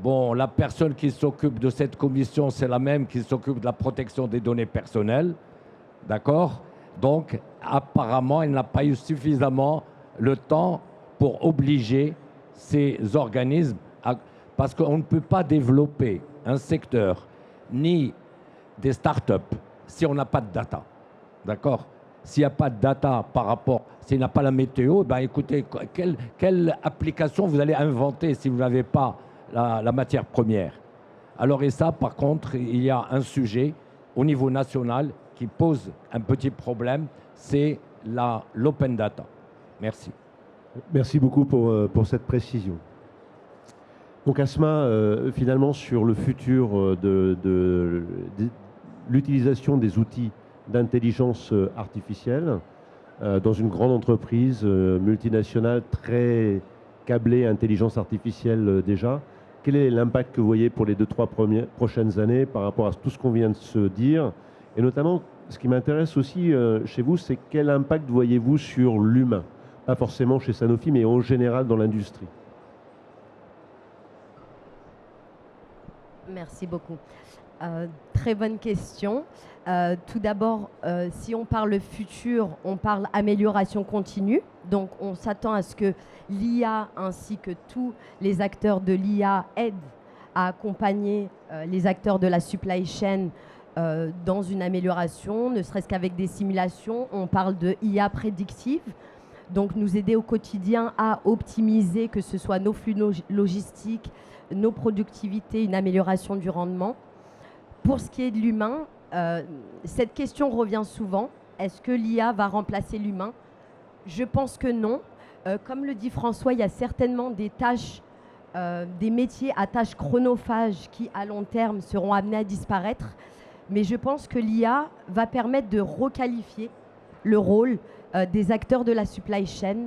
Speaker 4: Bon, la personne qui s'occupe de cette commission, c'est la même qui s'occupe de la protection des données personnelles. D'accord? Donc, apparemment, elle n'a pas eu suffisamment le temps pour obliger ces organismes parce qu'on ne peut pas développer un secteur ni des startups si on n'a pas de data. D'accord? S'il n'y a pas de data par rapport, s'il n'y a pas la météo, ben écoutez, quelle application vous allez inventer si vous n'avez pas la matière première? Alors, et ça, par contre, il y a un sujet au niveau national qui pose un petit problème, c'est l'open data. Merci.
Speaker 1: Merci beaucoup pour cette précision. Donc Asma, finalement sur le futur de l'utilisation des outils d'intelligence artificielle dans une grande entreprise multinationale très câblée à intelligence artificielle déjà, quel est l'impact que vous voyez pour les 2-3 prochaines années par rapport à tout ce qu'on vient de se dire? Et notamment, ce qui m'intéresse aussi chez vous, c'est quel impact voyez-vous sur l'humain? Pas forcément chez Sanofi, mais en général dans l'industrie.
Speaker 2: Merci beaucoup. Très bonne question. Tout d'abord, si on parle futur, on parle amélioration continue. Donc, on s'attend à ce que l'IA ainsi que tous les acteurs de l'IA aident à accompagner les acteurs de la supply chain dans une amélioration, ne serait-ce qu'avec des simulations. On parle de IA prédictive. Donc, nous aider au quotidien à optimiser, que ce soit nos flux logistiques, nos productivités, une amélioration du rendement. Pour ce qui est de l'humain, cette question revient souvent. Est-ce que l'IA va remplacer l'humain? Je pense que non. Comme le dit François, il y a certainement des tâches, des métiers à tâches chronophages qui, à long terme, seront amenés à disparaître. Mais je pense que l'IA va permettre de requalifier le rôle des acteurs de la supply chain.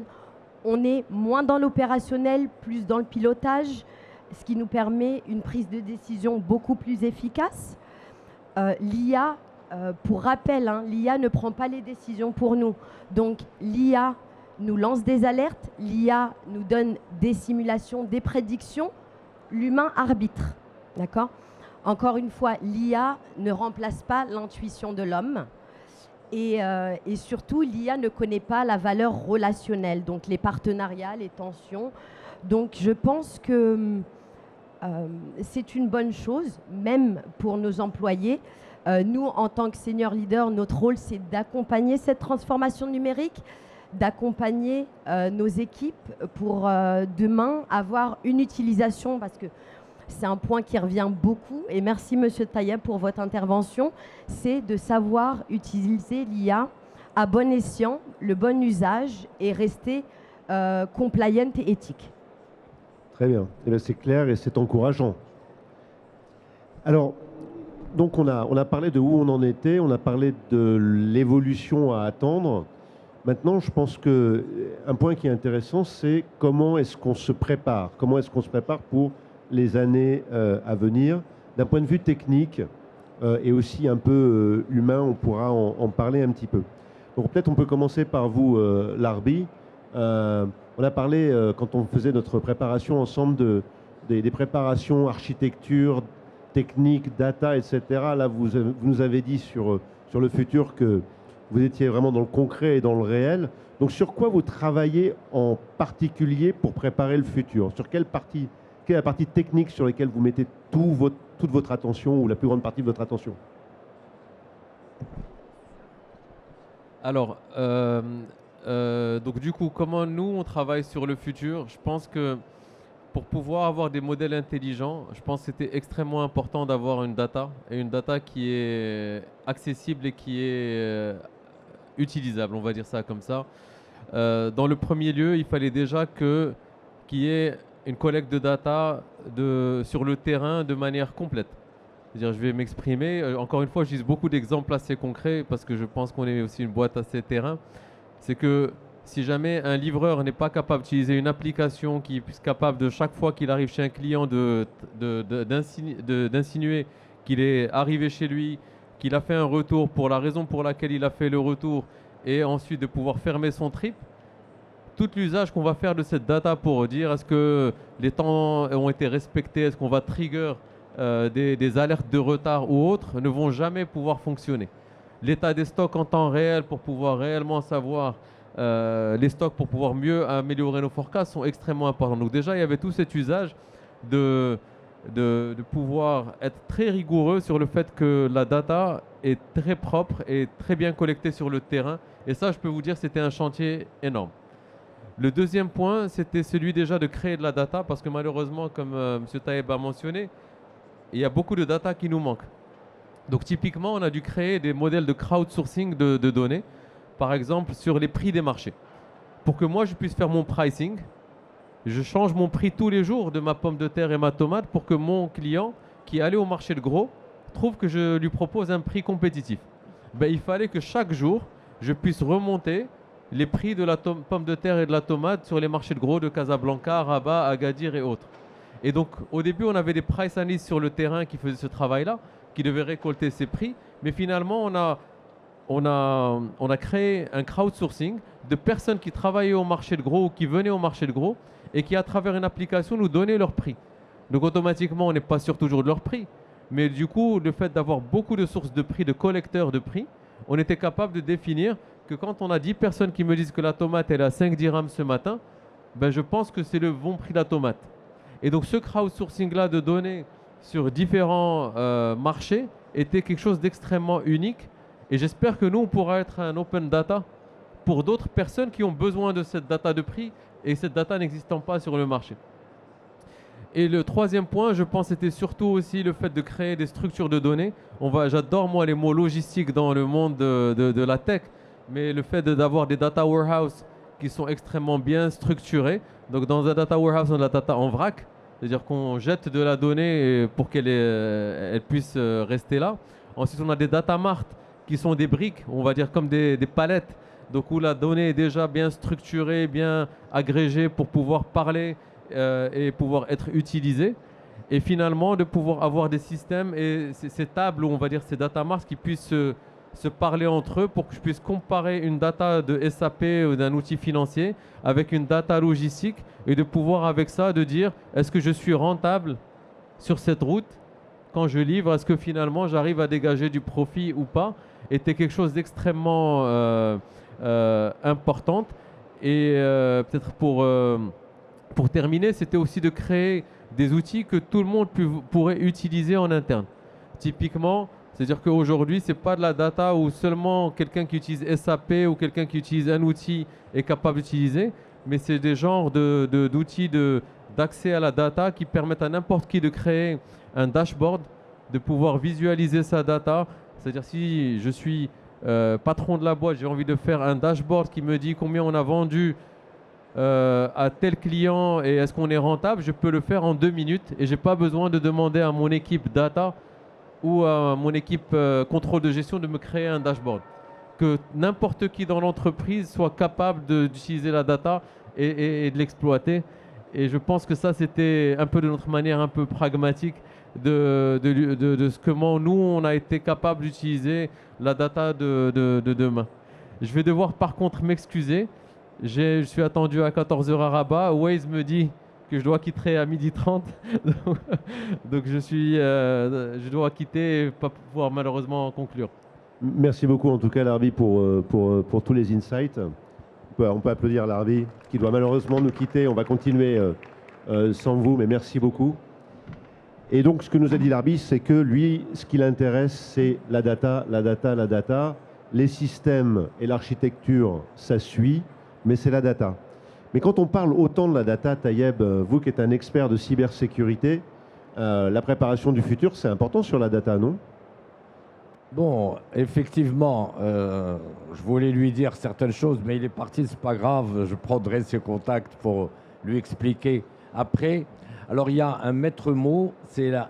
Speaker 2: On est moins dans l'opérationnel, plus dans le pilotage, ce qui nous permet une prise de décision beaucoup plus efficace. L'IA, pour rappel, l'IA ne prend pas les décisions pour nous. Donc l'IA nous lance des alertes, l'IA nous donne des simulations, des prédictions, l'humain arbitre. D'accord ? Encore une fois, l'IA ne remplace pas l'intuition de l'homme. Et surtout, l'IA ne connaît pas la valeur relationnelle, donc les partenariats, les tensions. Donc je pense que c'est une bonne chose, même pour nos employés. Nous, en tant que senior leader, notre rôle, c'est d'accompagner cette transformation numérique, d'accompagner nos équipes pour demain avoir une utilisation, parce que c'est un point qui revient beaucoup. Et merci, Monsieur Taïeb, pour votre intervention. C'est de savoir utiliser l'IA à bon escient, le bon usage et rester compliant et éthique.
Speaker 1: Très bien. Eh bien, c'est clair et c'est encourageant. Alors, donc on a parlé de où on en était, on a parlé de l'évolution à attendre. Maintenant, je pense qu'un point qui est intéressant, c'est comment est-ce qu'on se prépare? Comment est-ce qu'on se prépare pour les années à venir? D'un point de vue technique et aussi un peu humain, on pourra en parler un petit peu. Donc peut-être on peut commencer par vous, Larbi. On a parlé, quand on faisait notre préparation ensemble, des préparations architecture, technique, data, etc. Là, vous nous avez dit sur le futur que vous étiez vraiment dans le concret et dans le réel. Donc, sur quoi vous travaillez en particulier pour préparer le futur? Sur quelle est la partie technique sur laquelle vous mettez toute votre attention ou la plus grande partie de votre attention?
Speaker 3: Alors, donc du coup, comment nous, on travaille sur le futur? Je pense que pour pouvoir avoir des modèles intelligents, je pense que c'était extrêmement important d'avoir une data, et une data qui est accessible et qui est utilisable, on va dire ça comme ça. Dans le premier lieu, il fallait déjà qu'il y ait une collecte de data sur le terrain de manière complète. C'est-à-dire, je vais m'exprimer. Encore une fois, j'utilise beaucoup d'exemples assez concrets parce que je pense qu'on est aussi une boîte assez terrain. C'est que si jamais un livreur n'est pas capable d'utiliser une application qui est capable de chaque fois qu'il arrive chez un client d'insinuer qu'il est arrivé chez lui, qu'il a fait un retour pour la raison pour laquelle il a fait le retour et ensuite de pouvoir fermer son trip, tout l'usage qu'on va faire de cette data pour dire est-ce que les temps ont été respectés, est-ce qu'on va trigger des alertes de retard ou autres, ne vont jamais pouvoir fonctionner. L'état des stocks en temps réel pour pouvoir réellement savoir les stocks pour pouvoir mieux améliorer nos forecasts sont extrêmement importants. Donc déjà, il y avait tout cet usage de pouvoir être très rigoureux sur le fait que la data est très propre et très bien collectée sur le terrain. Et ça, je peux vous dire, c'était un chantier énorme. Le deuxième point, c'était celui déjà de créer de la data, parce que malheureusement, comme M. Taïeb a mentionné, il y a beaucoup de data qui nous manquent. Donc typiquement, on a dû créer des modèles de crowdsourcing de données, par exemple sur les prix des marchés. Pour que moi, je puisse faire mon pricing, je change mon prix tous les jours de ma pomme de terre et ma tomate pour que mon client qui allait au marché de gros trouve que je lui propose un prix compétitif. Ben, il fallait que chaque jour, je puisse remonter les prix de la pomme de terre et de la tomate sur les marchés de gros de Casablanca, Rabat, Agadir et autres. Et donc, au début, on avait des price analysts sur le terrain qui faisaient ce travail-là, qui devaient récolter ces prix. Mais finalement, on a créé un crowdsourcing de personnes qui travaillaient au marché de gros ou qui venaient au marché de gros et qui, à travers une application, nous donnaient leur prix. Donc, automatiquement, on n'est pas sûr toujours de leur prix. Mais du coup, le fait d'avoir beaucoup de sources de prix, de collecteurs de prix, on était capable de définir que quand on a 10 personnes qui me disent que la tomate elle est à 5 dirhams ce matin, ben je pense que c'est le bon prix de la tomate. Et donc ce crowdsourcing-là de données sur différents marchés était quelque chose d'extrêmement unique. Et j'espère que nous, on pourra être un open data pour d'autres personnes qui ont besoin de cette data de prix et cette data n'existant pas sur le marché. Et le troisième point, je pense, c'était surtout aussi le fait de créer des structures de données. J'adore, moi, les mots logistiques dans le monde de la tech, mais le fait d'avoir des data warehouses qui sont extrêmement bien structurés. Donc, dans un data warehouse, on a la data en vrac, c'est-à-dire qu'on jette de la donnée pour qu'elle elle puisse rester là. Ensuite, on a des data marts qui sont des briques, on va dire comme des palettes, donc où la donnée est déjà bien structurée, bien agrégée pour pouvoir parler et pouvoir être utilisée. Et finalement, de pouvoir avoir des systèmes et ces tables, on va dire ces data marts qui puissent se parler entre eux pour que je puisse comparer une data de SAP ou d'un outil financier avec une data logistique et de pouvoir avec ça de dire est-ce que je suis rentable sur cette route quand je livre, est-ce que finalement j'arrive à dégager du profit ou pas, était quelque chose d'extrêmement importante. Et peut-être pour terminer, c'était aussi de créer des outils que tout le monde pourrait utiliser en interne. Typiquement, c'est-à-dire qu'aujourd'hui, ce n'est pas de la data où seulement quelqu'un qui utilise SAP ou quelqu'un qui utilise un outil est capable d'utiliser, mais c'est des genres d'outils d'accès à la data qui permettent à n'importe qui de créer un dashboard, de pouvoir visualiser sa data. C'est-à-dire si je suis patron de la boîte, j'ai envie de faire un dashboard qui me dit combien on a vendu à tel client et est-ce qu'on est rentable, je peux le faire en 2 minutes et je n'ai pas besoin de demander à mon équipe data ou à mon équipe contrôle de gestion de me créer un dashboard. Que n'importe qui dans l'entreprise soit capable d'utiliser la data et de l'exploiter. Et je pense que ça, c'était un peu de notre manière un peu pragmatique de comment nous, on a été capable d'utiliser la data de demain. Je vais devoir par contre m'excuser. Je suis attendu à 14h à Rabat. Waze me dit que je dois quitter à 12h30. Donc je dois quitter et pas pouvoir malheureusement conclure.
Speaker 1: Merci beaucoup en tout cas Larbi pour tous les insights. On peut applaudir Larbi qui doit malheureusement nous quitter. On va continuer sans vous, mais merci beaucoup. Et donc ce que nous a dit Larbi, c'est que lui, ce qui l'intéresse, c'est la data, la data, la data. Les systèmes et l'architecture, ça suit, mais c'est la data. Mais quand on parle autant de la data, Taïeb, vous qui êtes un expert de cybersécurité, la préparation du futur, c'est important sur la data, non ?
Speaker 4: Bon, effectivement, je voulais lui dire certaines choses, mais il est parti, c'est pas grave, je prendrai ses contacts pour lui expliquer après. Alors, il y a un maître mot, c'est la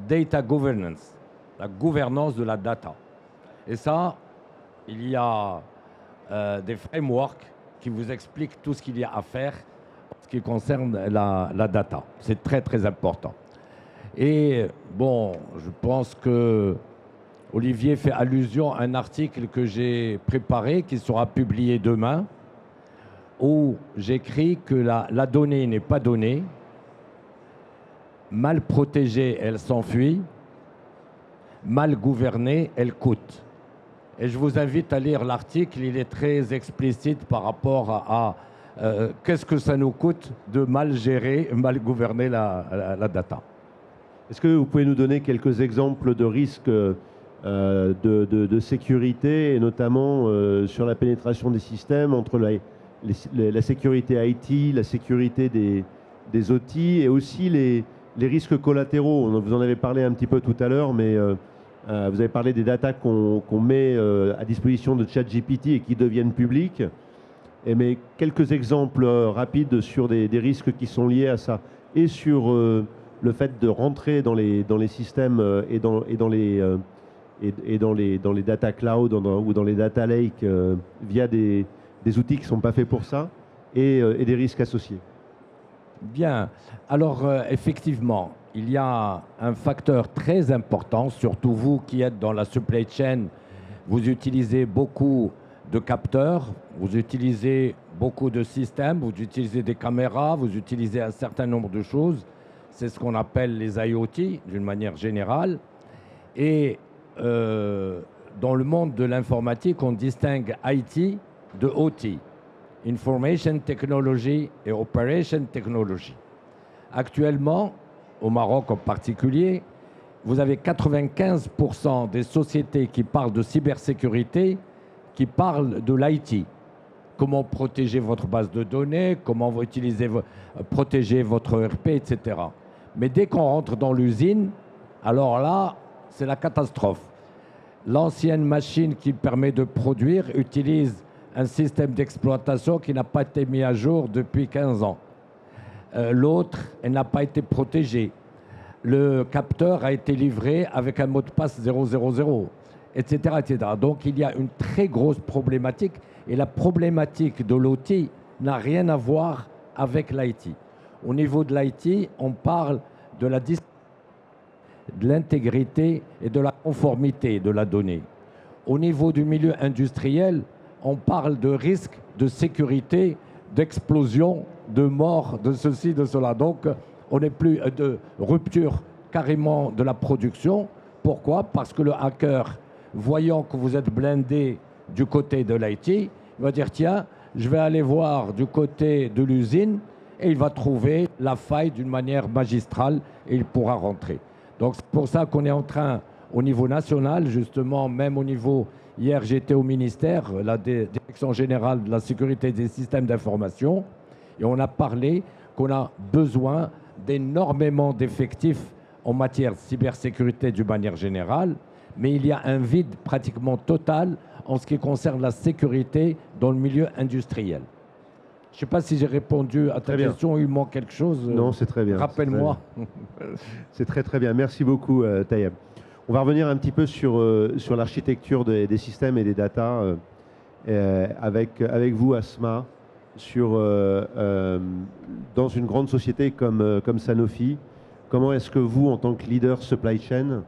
Speaker 4: data governance, la gouvernance de la data. Et ça, il y a des frameworks qui vous expliquent tout ce qu'il y a à faire en ce qui concerne la data. C'est très, très important. Et bon, je pense que Olivier fait allusion à un article que j'ai préparé, qui sera publié demain, où j'écris que la donnée n'est pas donnée, mal protégée, elle s'enfuit, mal gouvernée, elle coûte. Et je vous invite à lire l'article, il est très explicite par rapport à qu'est-ce que ça nous coûte de mal gérer, mal gouverner la data.
Speaker 1: Est-ce que vous pouvez nous donner quelques exemples de risques de sécurité, et notamment sur la pénétration des systèmes, entre la sécurité IT, la sécurité des outils, et aussi les risques collatéraux? Vous en avez parlé un petit peu tout à l'heure, mais vous avez parlé des datas qu'on met à disposition de ChatGPT et qui deviennent publiques. Mais quelques exemples rapides sur des risques qui sont liés à ça, et sur le fait de rentrer dans les systèmes et dans les data cloud ou dans les data lakes via des outils qui ne sont pas faits pour ça, et des risques associés.
Speaker 4: Bien. Alors, effectivement, il y a un facteur très important, surtout vous qui êtes dans la supply chain, vous utilisez beaucoup de capteurs, vous utilisez beaucoup de systèmes, vous utilisez des caméras, vous utilisez un certain nombre de choses. C'est ce qu'on appelle les IoT, d'une manière générale. Et dans le monde de l'informatique, on distingue IT de OT. Information Technology et Operation Technology. Actuellement, au Maroc en particulier, vous avez 95% des sociétés qui parlent de cybersécurité, qui parlent de l'IT. Comment protéger votre base de données, comment vous protéger votre ERP, etc. Mais dès qu'on rentre dans l'usine, alors là, c'est la catastrophe. L'ancienne machine qui permet de produire utilise un système d'exploitation qui n'a pas été mis à jour depuis 15 ans. L'autre, elle n'a pas été protégée. Le capteur a été livré avec un mot de passe 000, etc., etc. Donc il y a une très grosse problématique, et la problématique de l'OT n'a rien à voir avec l'IT. Au niveau de l'IT, on parle de l'intégrité et de la conformité de la donnée. Au niveau du milieu industriel, on parle de risques de sécurité, d'explosion, de mort, de ceci, de cela. Donc, on n'est plus de rupture carrément de la production. Pourquoi? Parce que le hacker, voyant que vous êtes blindé du côté de l'IT, il va dire, tiens, je vais aller voir du côté de l'usine, et il va trouver la faille d'une manière magistrale, et il pourra rentrer. Donc, c'est pour ça qu'on est en train, au niveau national, justement, même au niveau... Hier, j'étais au ministère, la Direction générale de la sécurité des systèmes d'information, et on a parlé qu'on a besoin d'énormément d'effectifs en matière de cybersécurité d'une manière générale, mais il y a un vide pratiquement total en ce qui concerne la sécurité dans le milieu industriel. Je ne sais pas si j'ai répondu à ta question, il manque quelque chose.
Speaker 1: Non, c'est très bien.
Speaker 4: Rappelle-moi.
Speaker 1: C'est très très bien. Merci beaucoup, Tayeb. On va revenir un petit peu sur l'architecture des systèmes et des data avec vous, Asma, dans une grande société comme Sanofi. Comment est-ce que vous, en tant que leader supply chain,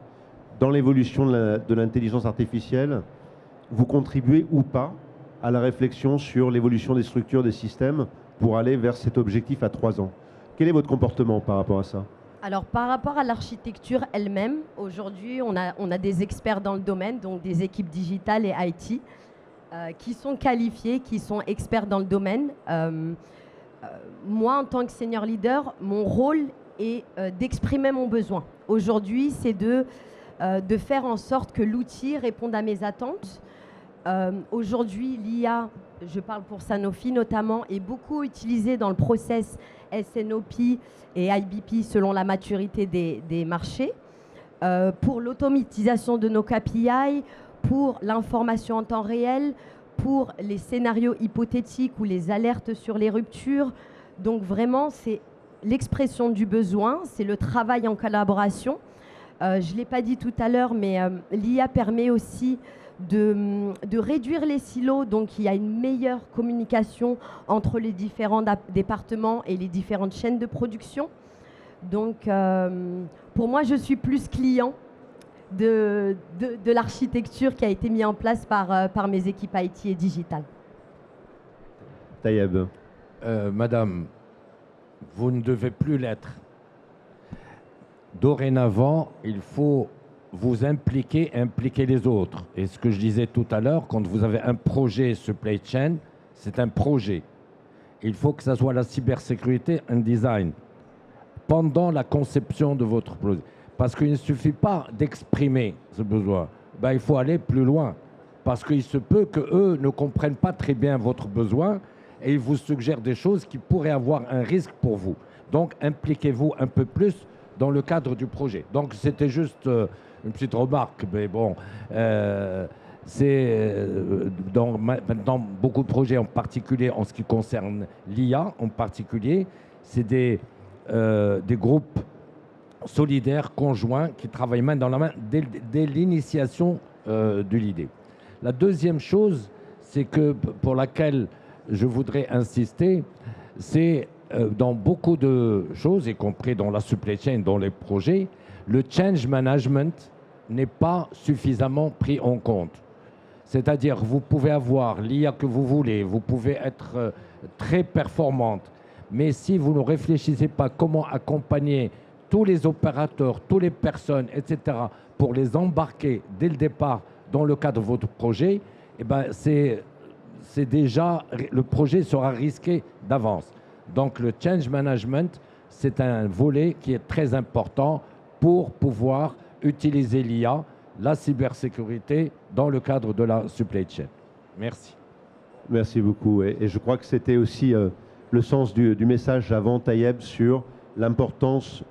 Speaker 1: dans l'évolution de l'intelligence artificielle, vous contribuez ou pas à la réflexion sur l'évolution des structures des systèmes pour aller vers cet objectif à 3 ans? Quel est votre comportement par rapport à ça?
Speaker 2: Alors, par rapport à l'architecture elle-même, aujourd'hui, on a des experts dans le domaine, donc des équipes digitales et IT, qui sont qualifiés, qui sont experts dans le domaine. Moi, en tant que senior leader, mon rôle est d'exprimer mon besoin. Aujourd'hui, c'est de faire en sorte que l'outil réponde à mes attentes. Aujourd'hui, l'IA, je parle pour Sanofi notamment, est beaucoup utilisée dans le process SNOP et IBP selon la maturité des marchés, pour l'automatisation de nos KPI, pour l'information en temps réel, pour les scénarios hypothétiques ou les alertes sur les ruptures. Donc vraiment, c'est l'expression du besoin, c'est le travail en collaboration. Je ne l'ai pas dit tout à l'heure, mais l'IA permet aussi de réduire les silos, donc il y a une meilleure communication entre les différents départements et les différentes chaînes de production. Donc pour moi, je suis plus client de l'architecture qui a été mise en place par mes équipes IT et digitales.
Speaker 1: Tayeb.
Speaker 4: Madame, vous ne devez plus l'être. Dorénavant, il faut vous impliquer, impliquer les autres. Et ce que je disais tout à l'heure, quand vous avez un projet supply chain, c'est un projet. Il faut que ça soit la cybersécurité, un design, pendant la conception de votre projet. Parce qu'il ne suffit pas d'exprimer ce besoin. Ben, il faut aller plus loin. Parce qu'il se peut qu'eux ne comprennent pas très bien votre besoin et ils vous suggèrent des choses qui pourraient avoir un risque pour vous. Donc, impliquez-vous un peu plus dans le cadre du projet. Donc, c'était juste une petite remarque, mais bon, dans beaucoup de projets, en particulier en ce qui concerne l'IA, en particulier, c'est des groupes solidaires, conjoints, qui travaillent main dans la main dès l'initiation de l'idée. La deuxième chose, c'est que pour laquelle je voudrais insister, c'est dans beaucoup de choses, y compris dans la supply chain, dans les projets, le change management n'est pas suffisamment pris en compte. C'est-à-dire, vous pouvez avoir l'IA que vous voulez, vous pouvez être très performante, mais si vous ne réfléchissez pas comment accompagner tous les opérateurs, toutes les personnes, etc., pour les embarquer dès le départ dans le cadre de votre projet, eh ben c'est déjà, le projet sera risqué d'avance. Donc le change management, c'est un volet qui est très important pour pouvoir utiliser l'IA, la cybersécurité, dans le cadre de la supply chain. Merci.
Speaker 1: Merci beaucoup. Et je crois que c'était aussi le sens du message avant Tayeb sur l'importance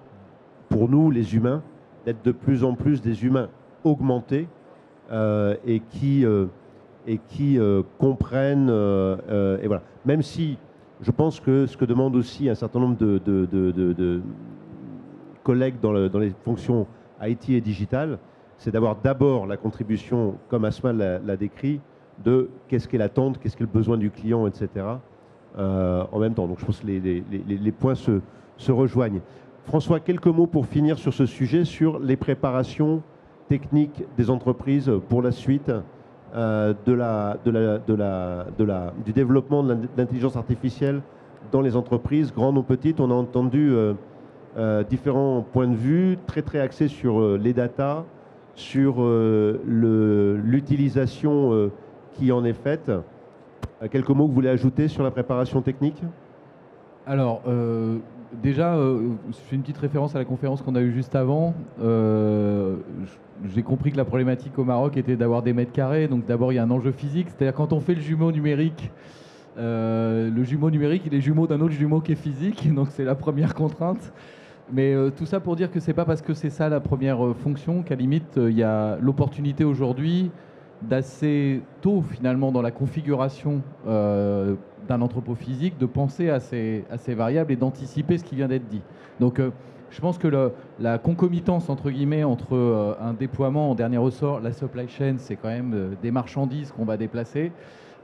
Speaker 1: pour nous, les humains, d'être de plus en plus des humains augmentés et qui comprennent. Et voilà. Même si je pense que ce que demande aussi un certain nombre de collègues dans les fonctions IT et digitales, c'est d'avoir d'abord la contribution, comme Asma l'a décrit, de qu'est-ce qu'est l'attente, qu'est-ce qu'est le besoin du client, etc. En même temps. Donc je pense que les points se rejoignent. François, quelques mots pour finir sur ce sujet, sur les préparations techniques des entreprises pour la suite du développement de l'intelligence artificielle dans les entreprises, grandes ou petites. On a entendu différents points de vue, très axés sur les data, sur l'utilisation qui en est faite. Quelques mots que vous voulez ajouter sur la préparation technique ?
Speaker 5: Alors, déjà, je fais une petite référence à la conférence qu'on a eue juste avant. J'ai compris que la problématique au Maroc était d'avoir des mètres carrés. Donc d'abord, il y a un enjeu physique. C'est-à-dire quand on fait le jumeau numérique, le jumeau numérique, il est jumeau d'un autre jumeau qui est physique. Donc c'est la première contrainte. Mais tout ça pour dire que c'est pas parce que c'est ça la première fonction qu'à limite, il y a l'opportunité aujourd'hui d'assez tôt finalement dans la configuration d'un entrepôt physique de penser à ces variables et d'anticiper ce qui vient d'être dit. Donc je pense que la concomitance entre guillemets entre un déploiement en dernier ressort, la supply chain, c'est quand même des marchandises qu'on va déplacer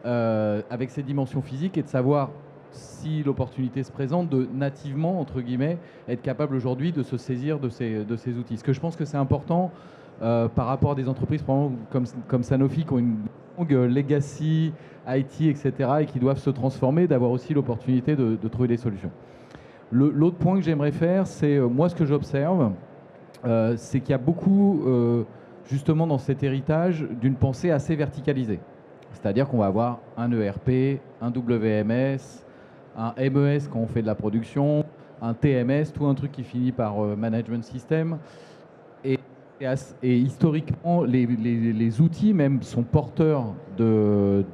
Speaker 5: avec ces dimensions physiques, et de savoir si l'opportunité se présente de nativement entre guillemets être capable aujourd'hui de se saisir de ces outils. Ce que je pense que c'est important par rapport à des entreprises comme Sanofi qui ont une longue legacy IT, etc., et qui doivent se transformer, d'avoir aussi l'opportunité de trouver des solutions. L'autre point que j'aimerais faire, c'est moi ce que j'observe, c'est qu'il y a beaucoup justement dans cet héritage d'une pensée assez verticalisée. C'est-à-dire qu'on va avoir un ERP, un WMS, un MES quand on fait de la production, un TMS, tout un truc qui finit par management system. Et historiquement, les outils même sont porteurs de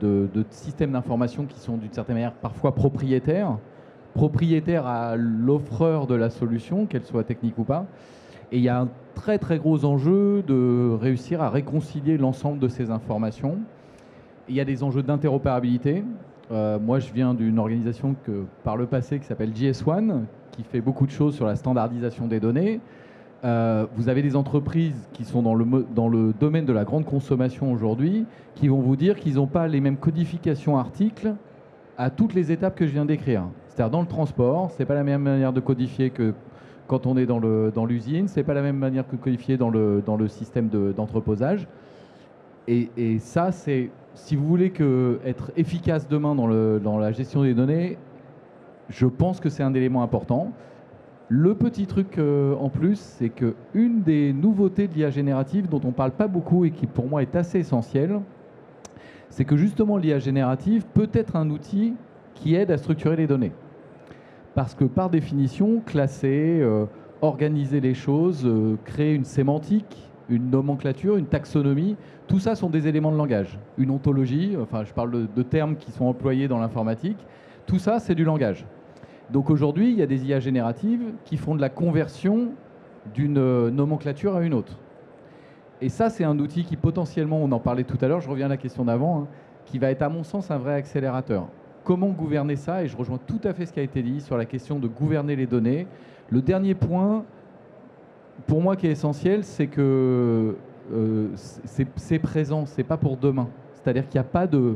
Speaker 5: systèmes d'information qui sont d'une certaine manière parfois propriétaires à l'offreur de la solution, qu'elle soit technique ou pas. Et il y a un très gros enjeu de réussir à réconcilier l'ensemble de ces informations. Il y a des enjeux d'interopérabilité. Moi, je viens d'une organisation par le passé qui s'appelle GS1, qui fait beaucoup de choses sur la standardisation des données. Vous avez des entreprises qui sont dans le domaine de la grande consommation aujourd'hui, qui vont vous dire qu'ils n'ont pas les mêmes codifications articles à toutes les étapes que je viens d'écrire. C'est-à-dire dans le transport, c'est pas la même manière de codifier que quand on est dans l'usine, c'est pas la même manière que codifier dans le système d'entreposage. Et ça, c'est, si vous voulez être efficace demain dans la gestion des données, je pense que c'est un élément important. Le petit truc en plus, c'est qu'une des nouveautés de l'IA générative dont on ne parle pas beaucoup et qui pour moi est assez essentielle, c'est que justement l'IA générative peut être un outil qui aide à structurer les données. Parce que par définition, classer, organiser les choses, créer une sémantique, une nomenclature, une taxonomie, tout ça sont des éléments de langage. Une ontologie, enfin je parle de termes qui sont employés dans l'informatique, tout ça c'est du langage. Donc aujourd'hui, il y a des IA génératives qui font de la conversion d'une nomenclature à une autre. Et ça, c'est un outil qui potentiellement, on en parlait tout à l'heure, je reviens à la question d'avant, hein, qui va être à mon sens un vrai accélérateur. Comment gouverner ça? Et je rejoins tout à fait ce qui a été dit sur la question de gouverner les données. Le dernier point, pour moi, qui est essentiel, c'est que c'est présent, c'est pas pour demain. C'est-à-dire qu'il n'y a pas de...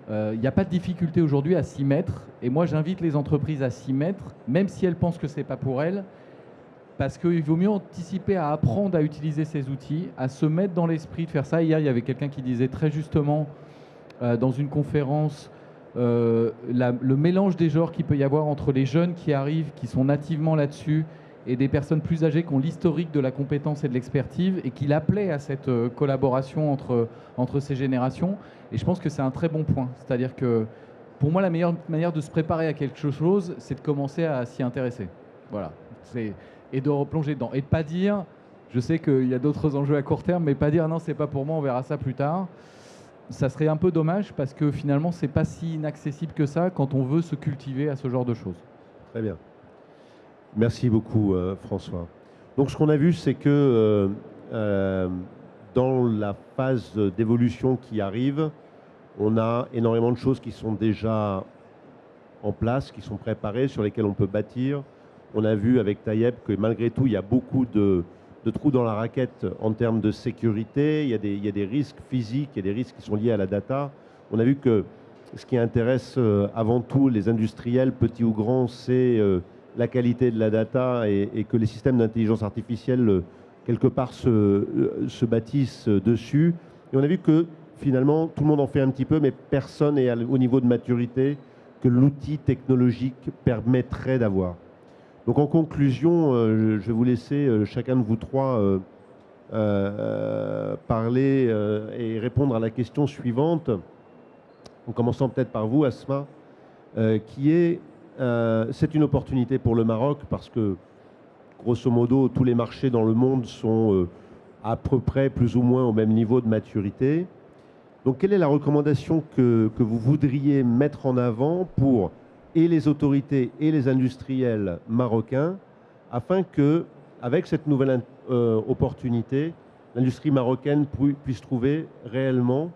Speaker 5: Il n'y a pas de difficulté aujourd'hui à s'y mettre. Et moi, j'invite les entreprises à s'y mettre, même si elles pensent que ce n'est pas pour elles, parce qu'il vaut mieux anticiper à apprendre à utiliser ces outils, à se mettre dans l'esprit de faire ça. Hier, il y avait quelqu'un qui disait très justement, dans une conférence, le mélange des genres qu'il peut y avoir entre les jeunes qui arrivent, qui sont nativement là-dessus, et des personnes plus âgées qui ont l'historique de la compétence et de l'expertise, et qui l'appelaient à cette collaboration entre ces générations. Et je pense que c'est un très bon point. C'est-à-dire que, pour moi, la meilleure manière de se préparer à quelque chose, c'est de commencer à s'y intéresser. Voilà. Et de replonger dedans. Et de ne pas dire, je sais qu'il y a d'autres enjeux à court terme, mais pas dire non, c'est pas pour moi, on verra ça plus tard. Ça serait un peu dommage parce que finalement, c'est pas si inaccessible que ça quand on veut se cultiver à ce genre de choses.
Speaker 1: Très bien. Merci beaucoup, François. Donc, ce qu'on a vu, c'est que dans la phase d'évolution qui arrive, on a énormément de choses qui sont déjà en place, qui sont préparées, sur lesquelles on peut bâtir. On a vu avec Tayeb que malgré tout, il y a beaucoup de trous dans la raquette en termes de sécurité. Il y a des risques physiques, il y a des risques qui sont liés à la data. On a vu que ce qui intéresse avant tout les industriels, petits ou grands, c'est la qualité de la data et que les systèmes d'intelligence artificielle, quelque part, se bâtissent dessus. Et on a vu que finalement, tout le monde en fait un petit peu, mais personne n'est au niveau de maturité que l'outil technologique permettrait d'avoir. Donc en conclusion, je vais vous laisser chacun de vous trois parler et répondre à la question suivante, en commençant peut-être par vous, Asma, qui est, c'est une opportunité pour le Maroc parce que, grosso modo, tous les marchés dans le monde sont à peu près plus ou moins au même niveau de maturité. Donc quelle est la recommandation que vous voudriez mettre en avant pour et les autorités et les industriels marocains, afin que, avec cette nouvelle opportunité, l'industrie marocaine puisse trouver réellement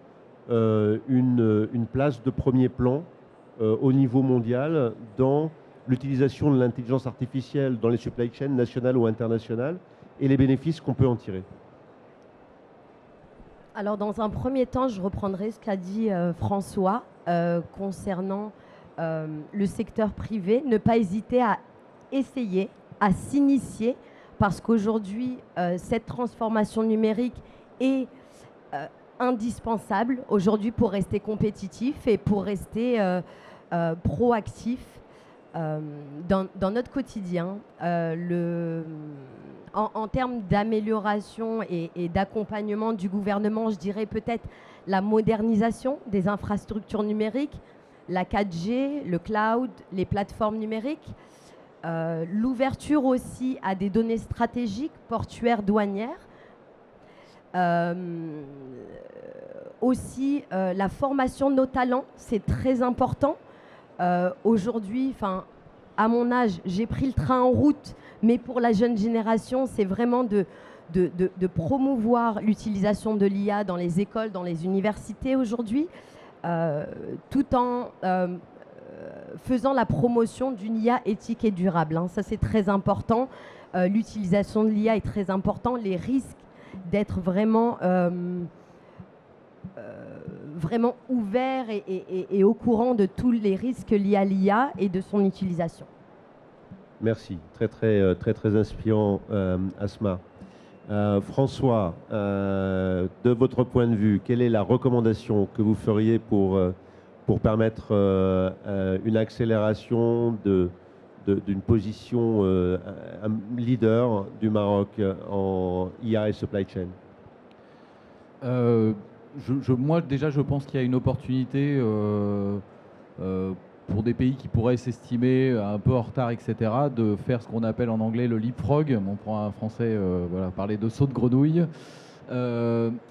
Speaker 1: une place de premier plan au niveau mondial dans l'utilisation de l'intelligence artificielle dans les supply chains nationales ou internationales et les bénéfices qu'on peut en tirer.
Speaker 2: Alors, dans un premier temps, je reprendrai ce qu'a dit François concernant le secteur privé, ne pas hésiter à essayer, à s'initier, parce qu'aujourd'hui, cette transformation numérique est indispensable aujourd'hui pour rester compétitif et pour rester proactif dans notre quotidien. En termes d'amélioration et d'accompagnement du gouvernement, je dirais peut-être la modernisation des infrastructures numériques, la 4G, le cloud, les plateformes numériques, l'ouverture aussi à des données stratégiques, portuaires, douanières, aussi la formation de nos talents, c'est très important. Aujourd'hui, à mon âge, j'ai pris le train en route, mais pour la jeune génération, c'est vraiment de promouvoir l'utilisation de l'IA dans les écoles, dans les universités aujourd'hui, tout en faisant la promotion d'une IA éthique et durable. Hein. Ça, c'est très important. L'utilisation de l'IA est très important. Les risques d'être vraiment ouvert et au courant de tous les risques liés à l'IA et de son utilisation.
Speaker 1: Merci, très inspirant, Asma. François, de votre point de vue, quelle est la recommandation que vous feriez pour pour permettre une accélération d'une position leader du Maroc en IA et supply chain?
Speaker 5: Moi, déjà, je pense qu'il y a une opportunité pour des pays qui pourraient s'estimer un peu en retard, etc., de faire ce qu'on appelle en anglais le leapfrog. On prend un français, voilà, parler de saut de grenouille.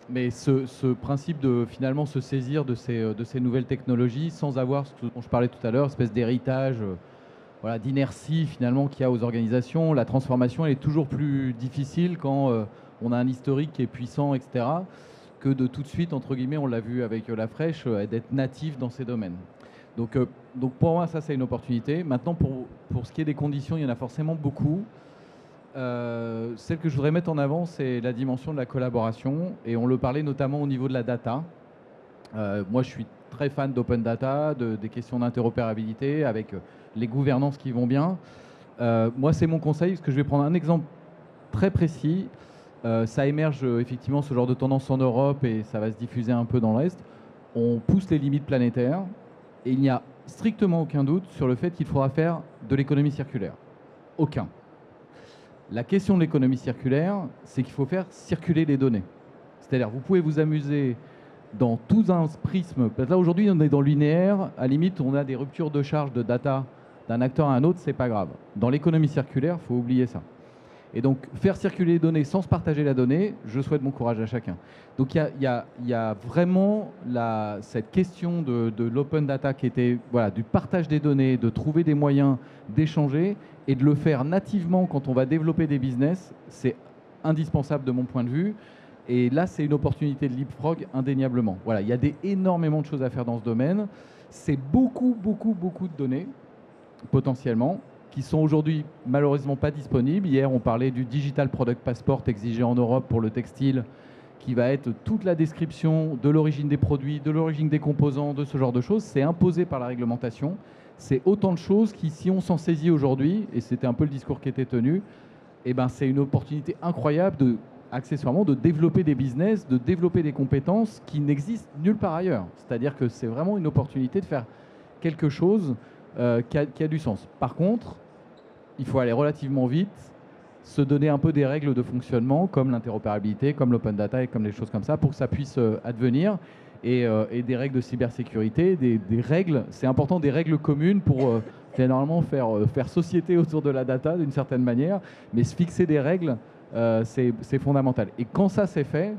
Speaker 5: Mais ce principe de finalement se saisir de ces nouvelles technologies sans avoir ce dont je parlais tout à l'heure, espèce d'héritage voilà, d'inertie finalement qu'il y a aux organisations. La transformation elle est toujours plus difficile quand on a un historique qui est puissant, etc., que de tout de suite, entre guillemets, on l'a vu avec La Fraîche, d'être natif dans ces domaines. Donc pour moi, ça c'est une opportunité. Maintenant, pour ce qui est des conditions, il y en a forcément beaucoup. Celle que je voudrais mettre en avant, c'est la dimension de la collaboration, et on le parlait notamment au niveau de la data. Moi, je suis très fan d'open data, des questions d'interopérabilité, avec les gouvernances qui vont bien. Moi, c'est mon conseil, parce que je vais prendre un exemple très précis. Ça émerge effectivement ce genre de tendance en Europe, et ça va se diffuser un peu dans l'Est. On pousse les limites planétaires, et il n'y a strictement aucun doute sur le fait qu'il faudra faire de l'économie circulaire. Aucun. La question de l'économie circulaire, c'est qu'il faut faire circuler les données. C'est-à-dire, vous pouvez vous amuser dans tout un prisme. Là, aujourd'hui, on est dans le linéaire. À la limite, on a des ruptures de charge de data d'un acteur à un autre, c'est pas grave. Dans l'économie circulaire, il faut oublier ça. Et donc, faire circuler les données sans se partager la donnée, je souhaite bon courage à chacun. Donc, il y a vraiment cette question de l'open data qui était voilà, du partage des données, de trouver des moyens d'échanger et de le faire nativement quand on va développer des business. C'est indispensable de mon point de vue. Et là, c'est une opportunité de leapfrog indéniablement. Voilà, il y a énormément de choses à faire dans ce domaine. C'est beaucoup de données, potentiellement, qui sont aujourd'hui malheureusement pas disponibles. Hier, on parlait du Digital Product Passport exigé en Europe pour le textile, qui va être toute la description de l'origine des produits, de l'origine des composants, de ce genre de choses. C'est imposé par la réglementation. C'est autant de choses qui, si on s'en saisit aujourd'hui, et c'était un peu le discours qui était tenu, eh ben, c'est une opportunité incroyable accessoirement de développer des business, de développer des compétences qui n'existent nulle part ailleurs. C'est-à-dire que c'est vraiment une opportunité de faire quelque chose qui a du sens. Par contre, il faut aller relativement vite, se donner un peu des règles de fonctionnement, comme l'interopérabilité, comme l'open data et comme des choses comme ça, pour que ça puisse advenir. Et des règles de cybersécurité, des règles, c'est important, des règles communes pour normalement faire société autour de la data d'une certaine manière, mais se fixer des règles, c'est fondamental. Et quand ça c'est fait,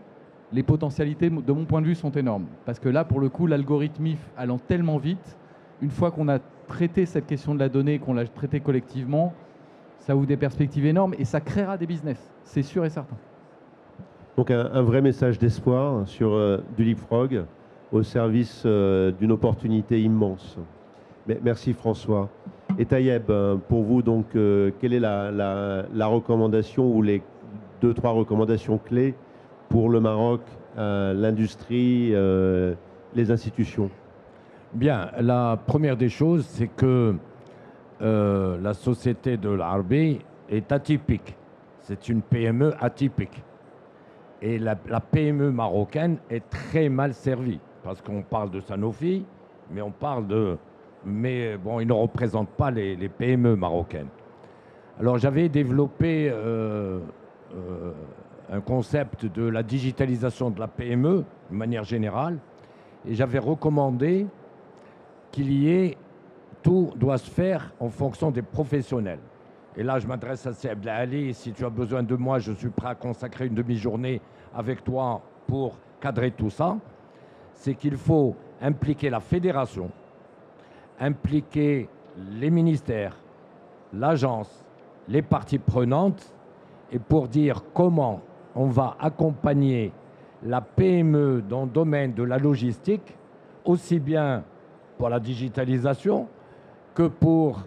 Speaker 5: les potentialités, de mon point de vue, sont énormes. Parce que là, pour le coup, l'algorithme allant tellement vite, une fois qu'on a traité cette question de la donnée, qu'on l'a traité collectivement, ça ouvre des perspectives énormes et ça créera des business, c'est sûr et certain.
Speaker 1: Donc un vrai message d'espoir sur du leapfrog au service d'une opportunité immense. Merci François. Et Tayeb, pour vous, donc, quelle est la recommandation ou les 2-3 recommandations clés pour le Maroc, l'industrie, les institutions?
Speaker 4: Bien, la première des choses, c'est que la société de l'Arabie est atypique. C'est une PME atypique. Et la PME marocaine est très mal servie. Parce qu'on parle de Sanofi, mais on parle de... Mais bon, ils ne représentent pas les PME marocaines. Alors j'avais développé un concept de la digitalisation de la PME, de manière générale, et j'avais recommandé qu'il y ait... Tout doit se faire en fonction des professionnels. Et là, je m'adresse à Seb Ali. Si tu as besoin de moi, je suis prêt à consacrer une demi-journée avec toi pour cadrer tout ça. C'est qu'il faut impliquer la fédération, impliquer les ministères, l'agence, les parties prenantes, et pour dire comment on va accompagner la PME dans le domaine de la logistique, aussi bien pour la digitalisation que pour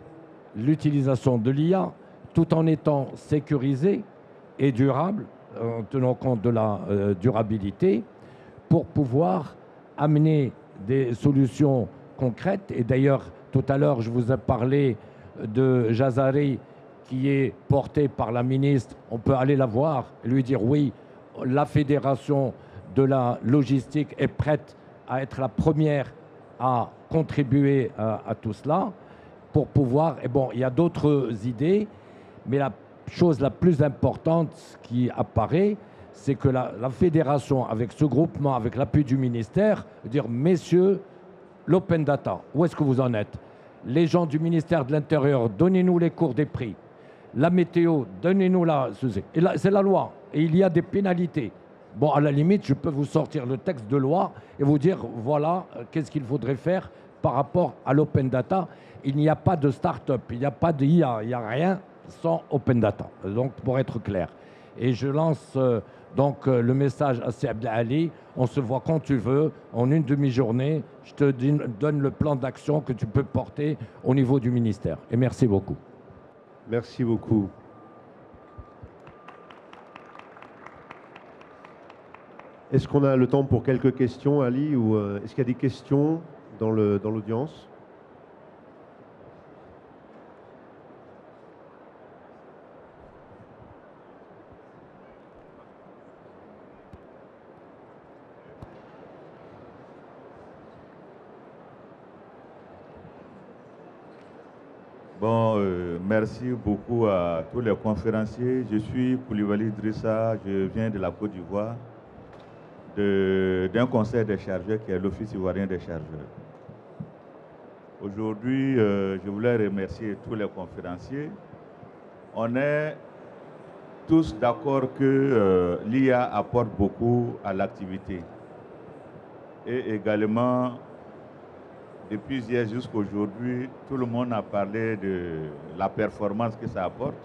Speaker 4: l'utilisation de l'IA, tout en étant sécurisé et durable, en tenant compte de la durabilité, pour pouvoir amener des solutions concrètes. Et d'ailleurs, tout à l'heure, je vous ai parlé de Jazari, qui est porté par la ministre. On peut aller la voir et lui dire oui, la fédération de la logistique est prête à être la première à contribuer à tout cela pour pouvoir... Et bon, il y a d'autres idées, mais la chose la plus importante qui apparaît, c'est que la fédération, avec ce groupement, avec l'appui du ministère, dire, messieurs, l'open data, où est-ce que vous en êtes? Les gens du ministère de l'Intérieur, donnez-nous les cours des prix. La météo, donnez-nous la... Et là, c'est la loi, et il y a des pénalités. Bon, à la limite, je peux vous sortir le texte de loi et vous dire, voilà, qu'est-ce qu'il faudrait faire par rapport à l'open data. Il n'y a pas de start-up, il n'y a pas d'IA, il n'y a rien sans open data. Donc, pour être clair. Et je lance donc le message à Saad Ali, on se voit quand tu veux, en une demi-journée, je te donne le plan d'action que tu peux porter au niveau du ministère. Et merci beaucoup.
Speaker 1: Merci beaucoup. Est-ce qu'on a le temps pour quelques questions, Ali, ou est-ce qu'il y a des questions dans l'audience?
Speaker 6: Bon, merci beaucoup à tous les conférenciers. Je suis Koulibaly Idrissa, je viens de la Côte d'Ivoire, d'un conseil des chargeurs qui est l'Office ivoirien des chargeurs. Aujourd'hui, je voulais remercier tous les conférenciers. On est tous d'accord que l'IA apporte beaucoup à l'activité. Et également, depuis hier jusqu'à aujourd'hui, tout le monde a parlé de la performance que ça apporte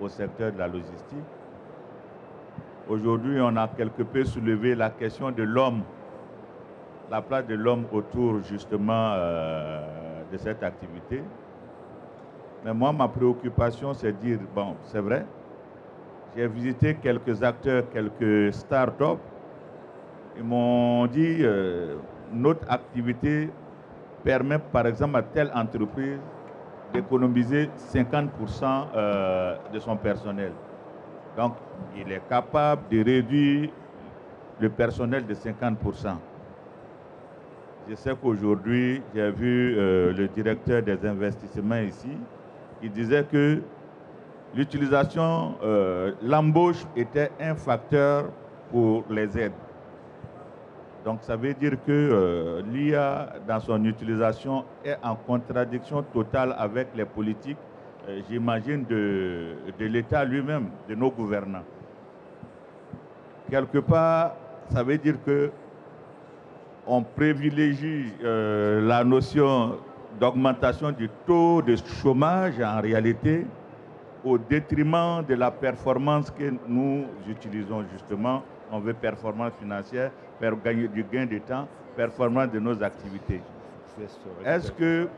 Speaker 6: au secteur de la logistique. Aujourd'hui, on a quelque peu soulevé la question de l'homme, la place de l'homme autour justement de cette activité. Mais moi, ma préoccupation, c'est de dire, bon, c'est vrai, j'ai visité quelques acteurs, quelques start-up. Ils m'ont dit, notre activité permet par exemple à telle entreprise d'économiser 50% de son personnel. Donc, il est capable de réduire le personnel de 50%. Je sais qu'aujourd'hui, j'ai vu le directeur des investissements ici, il disait que l'utilisation, l'embauche était un facteur pour les aides. Donc ça veut dire que l'IA, dans son utilisation, est en contradiction totale avec les politiques, j'imagine, de l'État lui-même, de nos gouvernants. Quelque part, ça veut dire qu'on privilégie la notion d'augmentation du taux de chômage en réalité au détriment de la performance que nous utilisons justement. On veut performance financière, gagner du gain de temps, performance de nos activités. Est-ce qu'il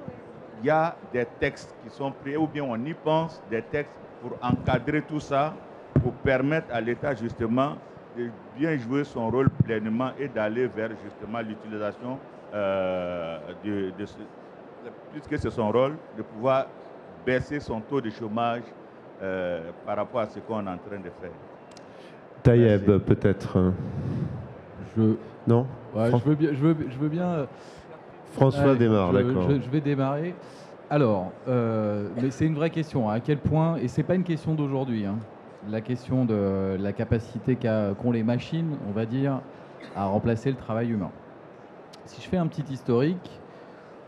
Speaker 6: y a des textes qui sont pris ou bien on y pense, des textes pour encadrer tout ça, pour permettre à l'État justement de bien jouer son rôle pleinement et d'aller vers justement l'utilisation puisque c'est son rôle, de pouvoir baisser son taux de chômage par rapport à ce qu'on est en train de faire.
Speaker 1: Taïeb, peut-être. Non
Speaker 5: Ouais, je veux bien.
Speaker 1: François démarre, d'accord.
Speaker 5: Je vais démarrer. Alors, mais c'est une vraie question. À quel point, et c'est pas une question d'aujourd'hui, hein, la question de la capacité qu'ont les machines, on va dire, à remplacer le travail humain. Si je fais un petit historique,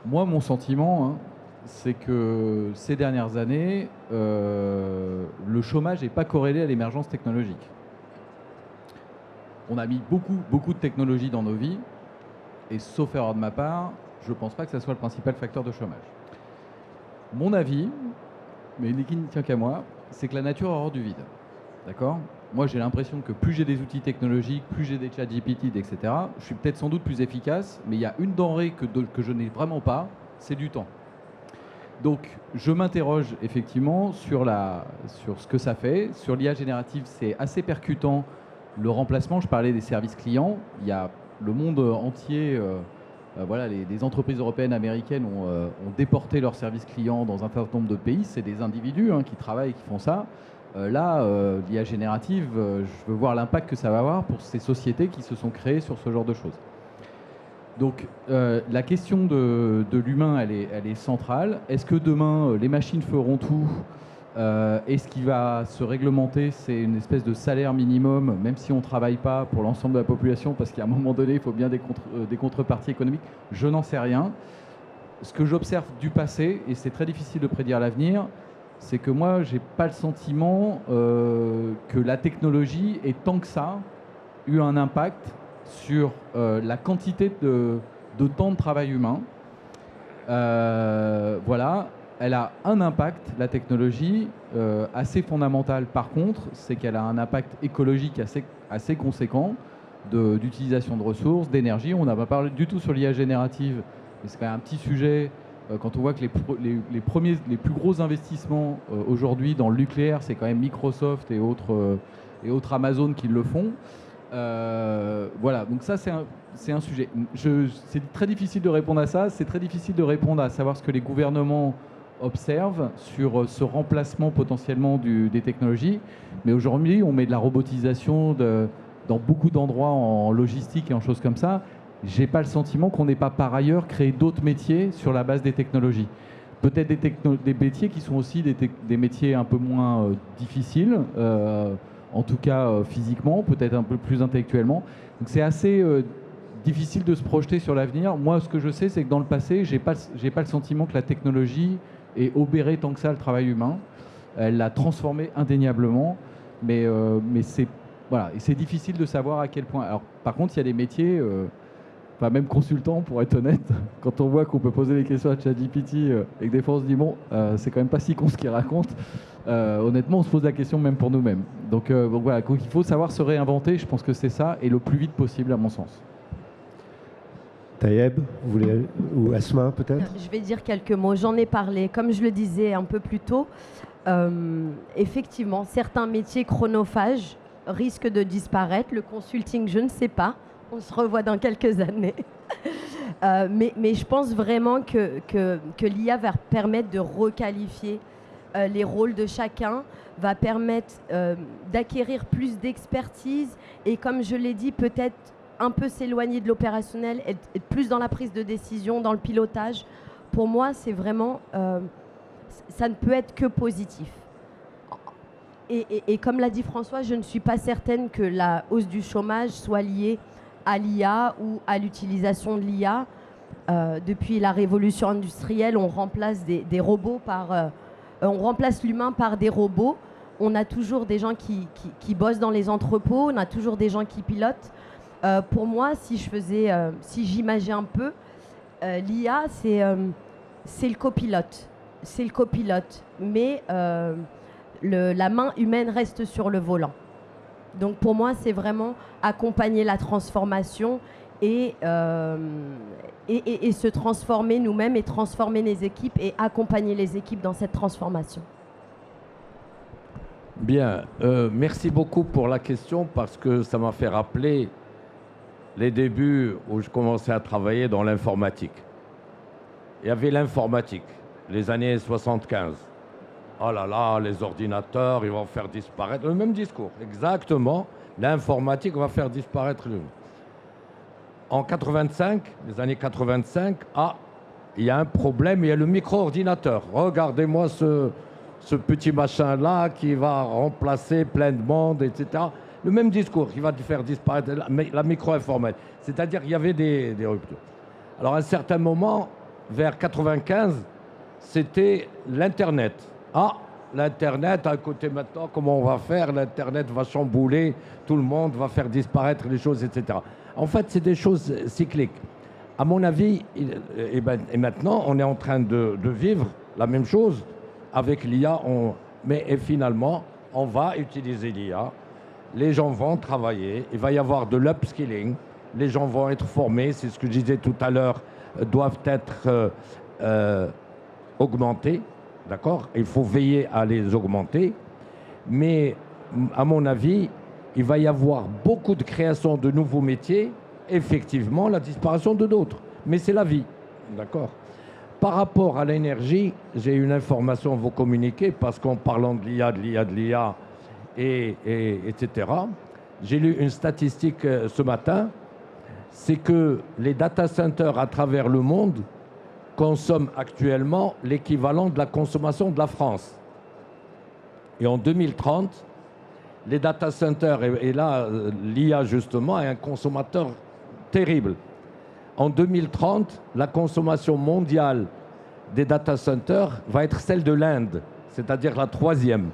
Speaker 5: moi, mon sentiment, hein, c'est que ces dernières années, le chômage n'est pas corrélé à l'émergence technologique. On a mis beaucoup de technologies dans nos vies, et sauf erreur de ma part, je ne pense pas que ça soit le principal facteur de chômage. Mon avis, mais qui ne tient qu'à moi, c'est que la nature a horreur du vide. D'accord ? Moi, j'ai l'impression que plus j'ai des outils technologiques, plus j'ai des chats GPT, etc., je suis peut-être sans doute plus efficace, mais il y a une denrée que je n'ai vraiment pas, c'est du temps. Donc, je m'interroge effectivement sur ce que ça fait. Sur l'IA générative, c'est assez percutant. Le remplacement, je parlais des services clients. Il y a le monde entier, voilà, les entreprises européennes, américaines ont déporté leurs services clients dans un certain nombre de pays. C'est des individus qui travaillent et qui font ça. Là, l'IA générative, je veux voir l'impact que ça va avoir pour ces sociétés qui se sont créées sur ce genre de choses. Donc la question de l'humain, elle est centrale. Est-ce que demain, les machines feront tout et ce qui va se réglementer, c'est une espèce de salaire minimum, même si on ne travaille pas pour l'ensemble de la population, parce qu'à un moment donné, il faut bien des contreparties économiques. Je n'en sais rien. Ce que j'observe du passé, et c'est très difficile de prédire l'avenir, c'est que moi, je n'ai pas le sentiment que la technologie ait tant que ça eu un impact sur la quantité de temps de travail humain. Voilà, elle a un impact, la technologie, assez fondamental par contre, c'est qu'elle a un impact écologique assez conséquent d'utilisation de ressources, d'énergie. On n'a pas parlé du tout sur l'IA générative, mais c'est quand même un petit sujet. Quand on voit que les plus gros investissements aujourd'hui dans le nucléaire, c'est quand même Microsoft et autres Amazon qui le font. Voilà, donc ça c'est un sujet. C'est très difficile de répondre à ça, c'est très difficile de répondre à savoir ce que les gouvernements observent sur ce remplacement potentiellement des technologies. Mais aujourd'hui, on met de la robotisation dans beaucoup d'endroits en logistique et en choses comme ça. J'ai pas le sentiment qu'on n'ait pas par ailleurs créé d'autres métiers sur la base des technologies. Peut-être des métiers qui sont aussi des métiers un peu moins difficiles, en tout cas physiquement, peut-être un peu plus intellectuellement. Donc c'est assez difficile de se projeter sur l'avenir. Moi, ce que je sais, c'est que dans le passé, j'ai pas le sentiment que la technologie ait obéré tant que ça le travail humain. Elle l'a transformé indéniablement, mais c'est difficile de savoir à quel point. Alors, par contre, il y a des métiers... Enfin, même consultant, pour être honnête, quand on voit qu'on peut poser les questions à ChatGPT et que des fois on se dit bon, c'est quand même pas si con ce qu'il raconte, honnêtement on se pose la question même pour nous-mêmes. Donc voilà, il faut savoir se réinventer, je pense que c'est ça, et le plus vite possible à mon sens.
Speaker 1: Taïeb, ou Asma peut-être?
Speaker 2: Je vais dire quelques mots, j'en ai parlé. Comme je le disais un peu plus tôt, effectivement, certains métiers chronophages risquent de disparaître. Le consulting, je ne sais pas. On se revoit dans quelques années. Mais je pense vraiment que l'IA va permettre de requalifier les rôles de chacun, va permettre d'acquérir plus d'expertise et, comme je l'ai dit, peut-être un peu s'éloigner de l'opérationnel, être plus dans la prise de décision, dans le pilotage. Pour moi, c'est vraiment... ça ne peut être que positif. Et comme l'a dit François, je ne suis pas certaine que la hausse du chômage soit liée à l'IA ou à l'utilisation de l'IA. Depuis la révolution industrielle, on remplace des robots on remplace l'humain par des robots. On a toujours des gens qui bossent dans les entrepôts, on a toujours des gens qui pilotent. Pour moi, si j'imaginais un peu, l'IA, c'est le copilote. C'est le copilote, mais la main humaine reste sur le volant. Donc pour moi, c'est vraiment accompagner la transformation et se transformer nous-mêmes et transformer les équipes et accompagner les équipes dans cette transformation.
Speaker 4: Bien, merci beaucoup pour la question parce que ça m'a fait rappeler les débuts où je commençais à travailler dans l'informatique. Il y avait l'informatique, les années 75. Oh là là, les ordinateurs, ils vont faire disparaître. Le même discours, exactement. L'informatique va faire disparaître l'humain. En 85, les années 85, il y a un problème, il y a le micro-ordinateur. Regardez-moi ce petit machin-là qui va remplacer plein de monde, etc. Le même discours qui va faire disparaître la micro-informatique. C'est-à-dire qu'il y avait des ruptures. Alors à un certain moment, vers 95, c'était l'Internet. L'Internet, à côté maintenant, comment on va faire? L'Internet va chambouler, tout le monde va faire disparaître les choses, etc. En fait, c'est des choses cycliques. À mon avis, et maintenant, on est en train de vivre la même chose avec l'IA. Mais finalement, on va utiliser l'IA. Les gens vont travailler. Il va y avoir de l'upskilling. Les gens vont être formés. C'est ce que je disais tout à l'heure, doivent être augmentés. D'accord? Il faut veiller à les augmenter. Mais à mon avis, il va y avoir beaucoup de création de nouveaux métiers. Effectivement, la disparition de d'autres. Mais c'est la vie. D'accord? Par rapport à l'énergie, j'ai une information à vous communiquer parce qu'en parlant de l'IA, etc., j'ai lu une statistique ce matin. c'est que les data centers à travers le monde consomment actuellement l'équivalent de la consommation de la France. Et en 2030, les data centers, et là, l'IA justement, est un consommateur terrible. En 2030, la consommation mondiale des data centers va être celle de l'Inde, c'est-à-dire la troisième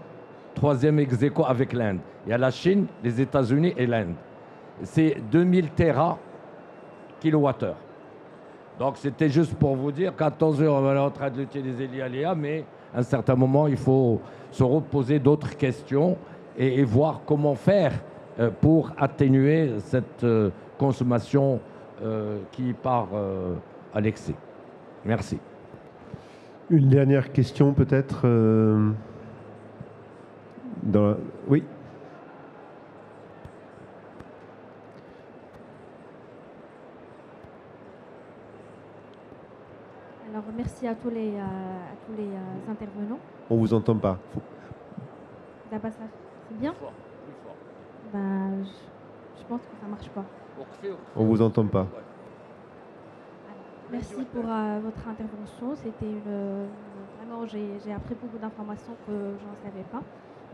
Speaker 4: ex aequo avec l'Inde. Il y a la Chine, les États-Unis et l'Inde. C'est 2000 kilowattheures. Donc c'était juste pour vous dire qu'attention, on est en train de l'utiliser l'IA, mais à un certain moment, il faut se reposer d'autres questions et voir comment faire pour atténuer cette consommation qui part à l'excès. Merci.
Speaker 1: Une dernière question peut-être Oui.
Speaker 7: Alors, merci à tous les intervenants.
Speaker 1: On vous entend pas.
Speaker 7: D'abord, ça, c'est bien. Ben, je pense que ça marche pas.
Speaker 1: On vous entend pas.
Speaker 7: Merci pour votre intervention. C'était vraiment, j'ai appris beaucoup d'informations que je n'en savais pas.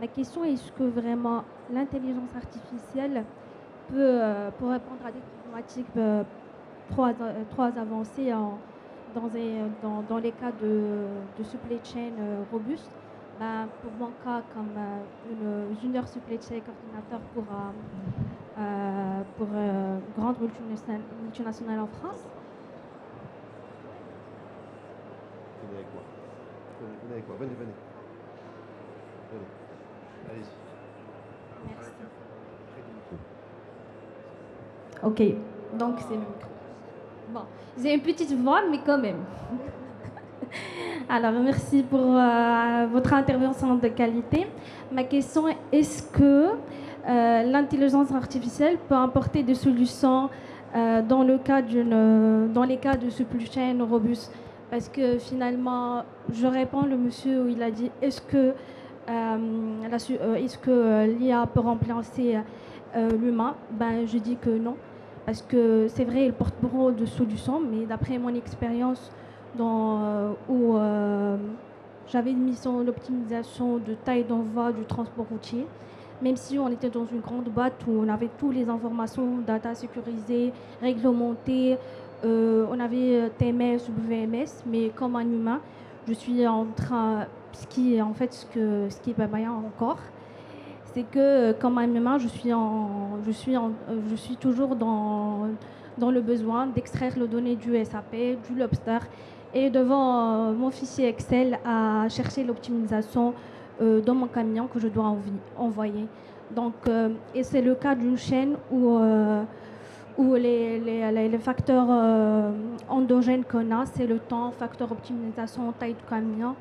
Speaker 7: Ma question est, est-ce que vraiment l'intelligence artificielle peut répondre à des problématiques trop avancées dans les cas de supply chain robuste? Ben, pour mon cas, comme une junior supply chain coordinateur pour une grande multinationale en France.
Speaker 1: Venez avec moi. Venez avec moi. Venez. Allez-y.
Speaker 7: Merci. Ok, donc c'est le micro. Bon, j'ai une petite voix, mais quand même. Alors, merci pour votre intervention de qualité. Ma question est, est-ce que l'intelligence artificielle peut apporter des solutions dans les cas de supply chain robuste? Parce que finalement, je réponds le monsieur où il a dit, est-ce que l'IA peut remplacer l'humain? Ben, je dis que non. Parce que c'est vrai, il porte beaucoup de solutions, mais d'après mon expérience, où j'avais une mission d'optimisation de taille d'envoi du transport routier, même si on était dans une grande boîte où on avait toutes les informations, data sécurisées, réglementées, on avait TMS, WMS, mais comme un humain, je suis en train, ce qui est pas bien encore, c'est que comme un humain, je suis toujours dans le besoin d'extraire les données du SAP, du Lobster, et devant mon fichier Excel à chercher l'optimisation dans mon camion que je dois envoyer. Donc, et c'est le cas d'une chaîne où les facteurs endogènes qu'on a, c'est le temps, facteur optimisation, taille du camion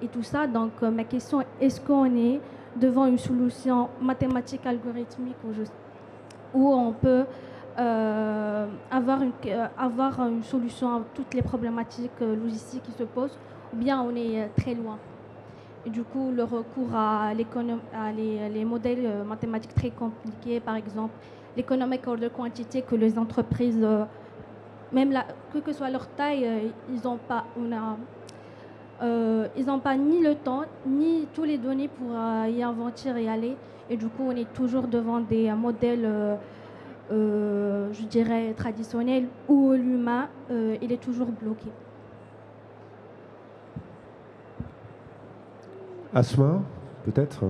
Speaker 7: et tout ça. Donc, ma question est, est-ce qu'on est devant une solution mathématique algorithmique où on peut avoir une solution à toutes les problématiques logistiques qui se posent, ou bien on est très loin? Et du coup, le recours à les modèles mathématiques très compliqués, par exemple, l'économic order quantity que les entreprises, quelle que soit leur taille, ils n'ont pas ni le temps, ni tous les données pour y inventir et aller. Et du coup, on est toujours devant des modèles, je dirais, traditionnels, où l'humain, il est toujours bloqué.
Speaker 1: Asma, peut-être?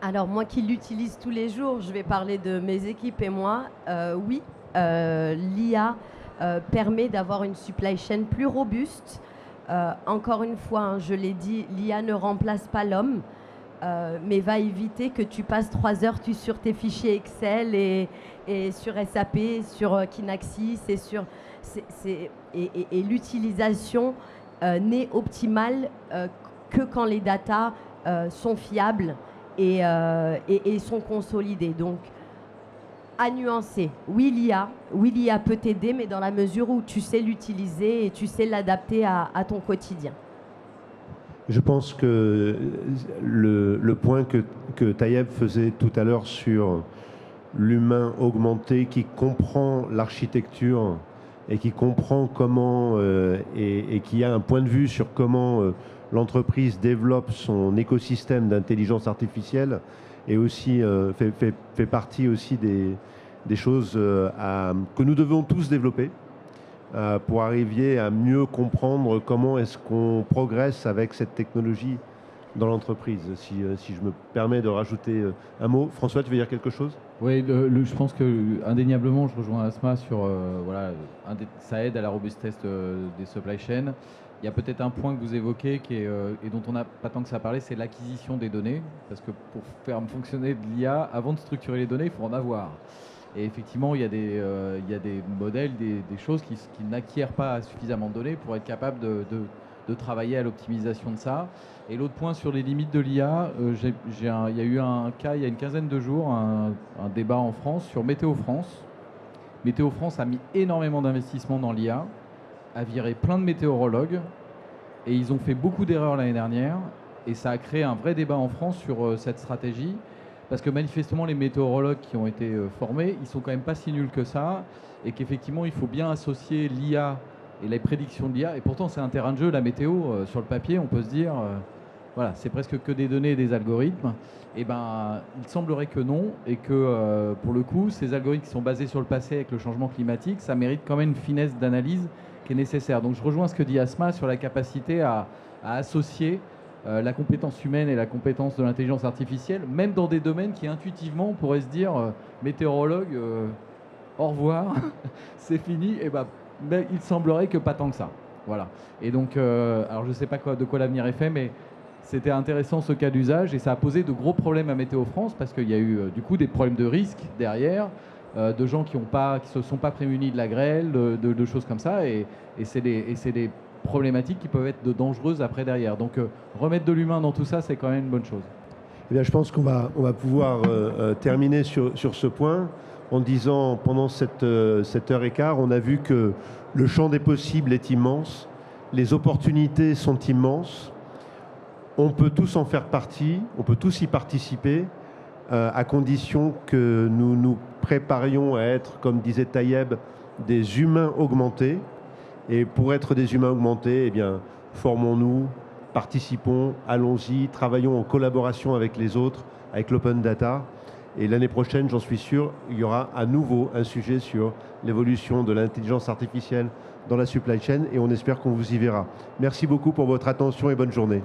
Speaker 2: Alors moi qui l'utilise tous les jours, je vais parler de mes équipes et moi. Oui, l'IA permet d'avoir une supply chain plus robuste. Encore une fois, hein, je l'ai dit, l'IA ne remplace pas l'homme, mais va éviter que tu passes 3 heures sur tes fichiers Excel et sur SAP, sur Kinaxis et l'utilisation n'est optimale que quand les datas sont fiables et sont consolidées. Donc, à nuancer. Oui, l'IA peut t'aider, mais dans la mesure où tu sais l'utiliser et tu sais l'adapter à ton quotidien.
Speaker 1: Je pense que le point que Tayeb faisait tout à l'heure sur l'humain augmenté qui comprend l'architecture et qui comprend comment et qui a un point de vue sur comment l'entreprise développe son écosystème d'intelligence artificielle et aussi fait partie aussi des choses que nous devons tous développer pour arriver à mieux comprendre comment est-ce qu'on progresse avec cette technologie dans l'entreprise. Si je me permets de rajouter un mot. François, tu veux dire quelque chose?
Speaker 5: Oui, je pense que indéniablement, je rejoins Asma sur voilà, ça aide à la robustesse des supply chains. Il y a peut-être un point que vous évoquez et dont on n'a pas tant que ça a parlé, c'est l'acquisition des données. Parce que pour faire fonctionner de l'IA, avant de structurer les données, il faut en avoir. Et effectivement, il y a des modèles, des choses qui n'acquièrent pas suffisamment de données pour être capables de travailler à l'optimisation de ça. Et l'autre point sur les limites de l'IA, il y a eu un cas il y a une quinzaine de jours, un débat en France sur Météo France. Météo France a mis énormément d'investissements dans l'IA, a viré plein de météorologues, et ils ont fait beaucoup d'erreurs l'année dernière, et ça a créé un vrai débat en France sur cette stratégie, parce que manifestement les météorologues qui ont été formés, ils sont quand même pas si nuls que ça, et qu'effectivement il faut bien associer l'IA et les prédictions de l'IA, et pourtant c'est un terrain de jeu, la météo, sur le papier, on peut se dire, voilà, c'est presque que des données et des algorithmes. Et ben, il semblerait que non, et que pour le coup, ces algorithmes qui sont basés sur le passé avec le changement climatique, ça mérite quand même une finesse d'analyse qui est nécessaire. Donc je rejoins ce que dit Asma sur la capacité à associer la compétence humaine et la compétence de l'intelligence artificielle, même dans des domaines qui intuitivement on pourrait se dire météorologue, au revoir, c'est fini, et ben, mais il semblerait que pas tant que ça. Voilà. Et donc, alors je ne sais pas de quoi l'avenir est fait, mais c'était intéressant ce cas d'usage, et ça a posé de gros problèmes à Météo France parce qu'il y a eu du coup des problèmes de risque derrière, de gens qui se sont pas prémunis de la grêle, de choses comme ça, et c'est des problématiques qui peuvent être dangereuses après derrière. Donc remettre de l'humain dans tout ça, c'est quand même une bonne chose.
Speaker 1: Eh bien, je pense qu'on va pouvoir terminer sur ce point en disant, pendant cette heure et quart, on a vu que le champ des possibles est immense, les opportunités sont immenses, on peut tous en faire partie, on peut tous y participer, à condition que nous nous préparions à être, comme disait Tayeb, des humains augmentés. Et pour être des humains augmentés, eh bien, formons-nous, participons, allons-y, travaillons en collaboration avec les autres, avec l'open data. Et l'année prochaine, j'en suis sûr, il y aura à nouveau un sujet sur l'évolution de l'intelligence artificielle dans la supply chain, et on espère qu'on vous y verra. Merci beaucoup pour votre attention et bonne journée.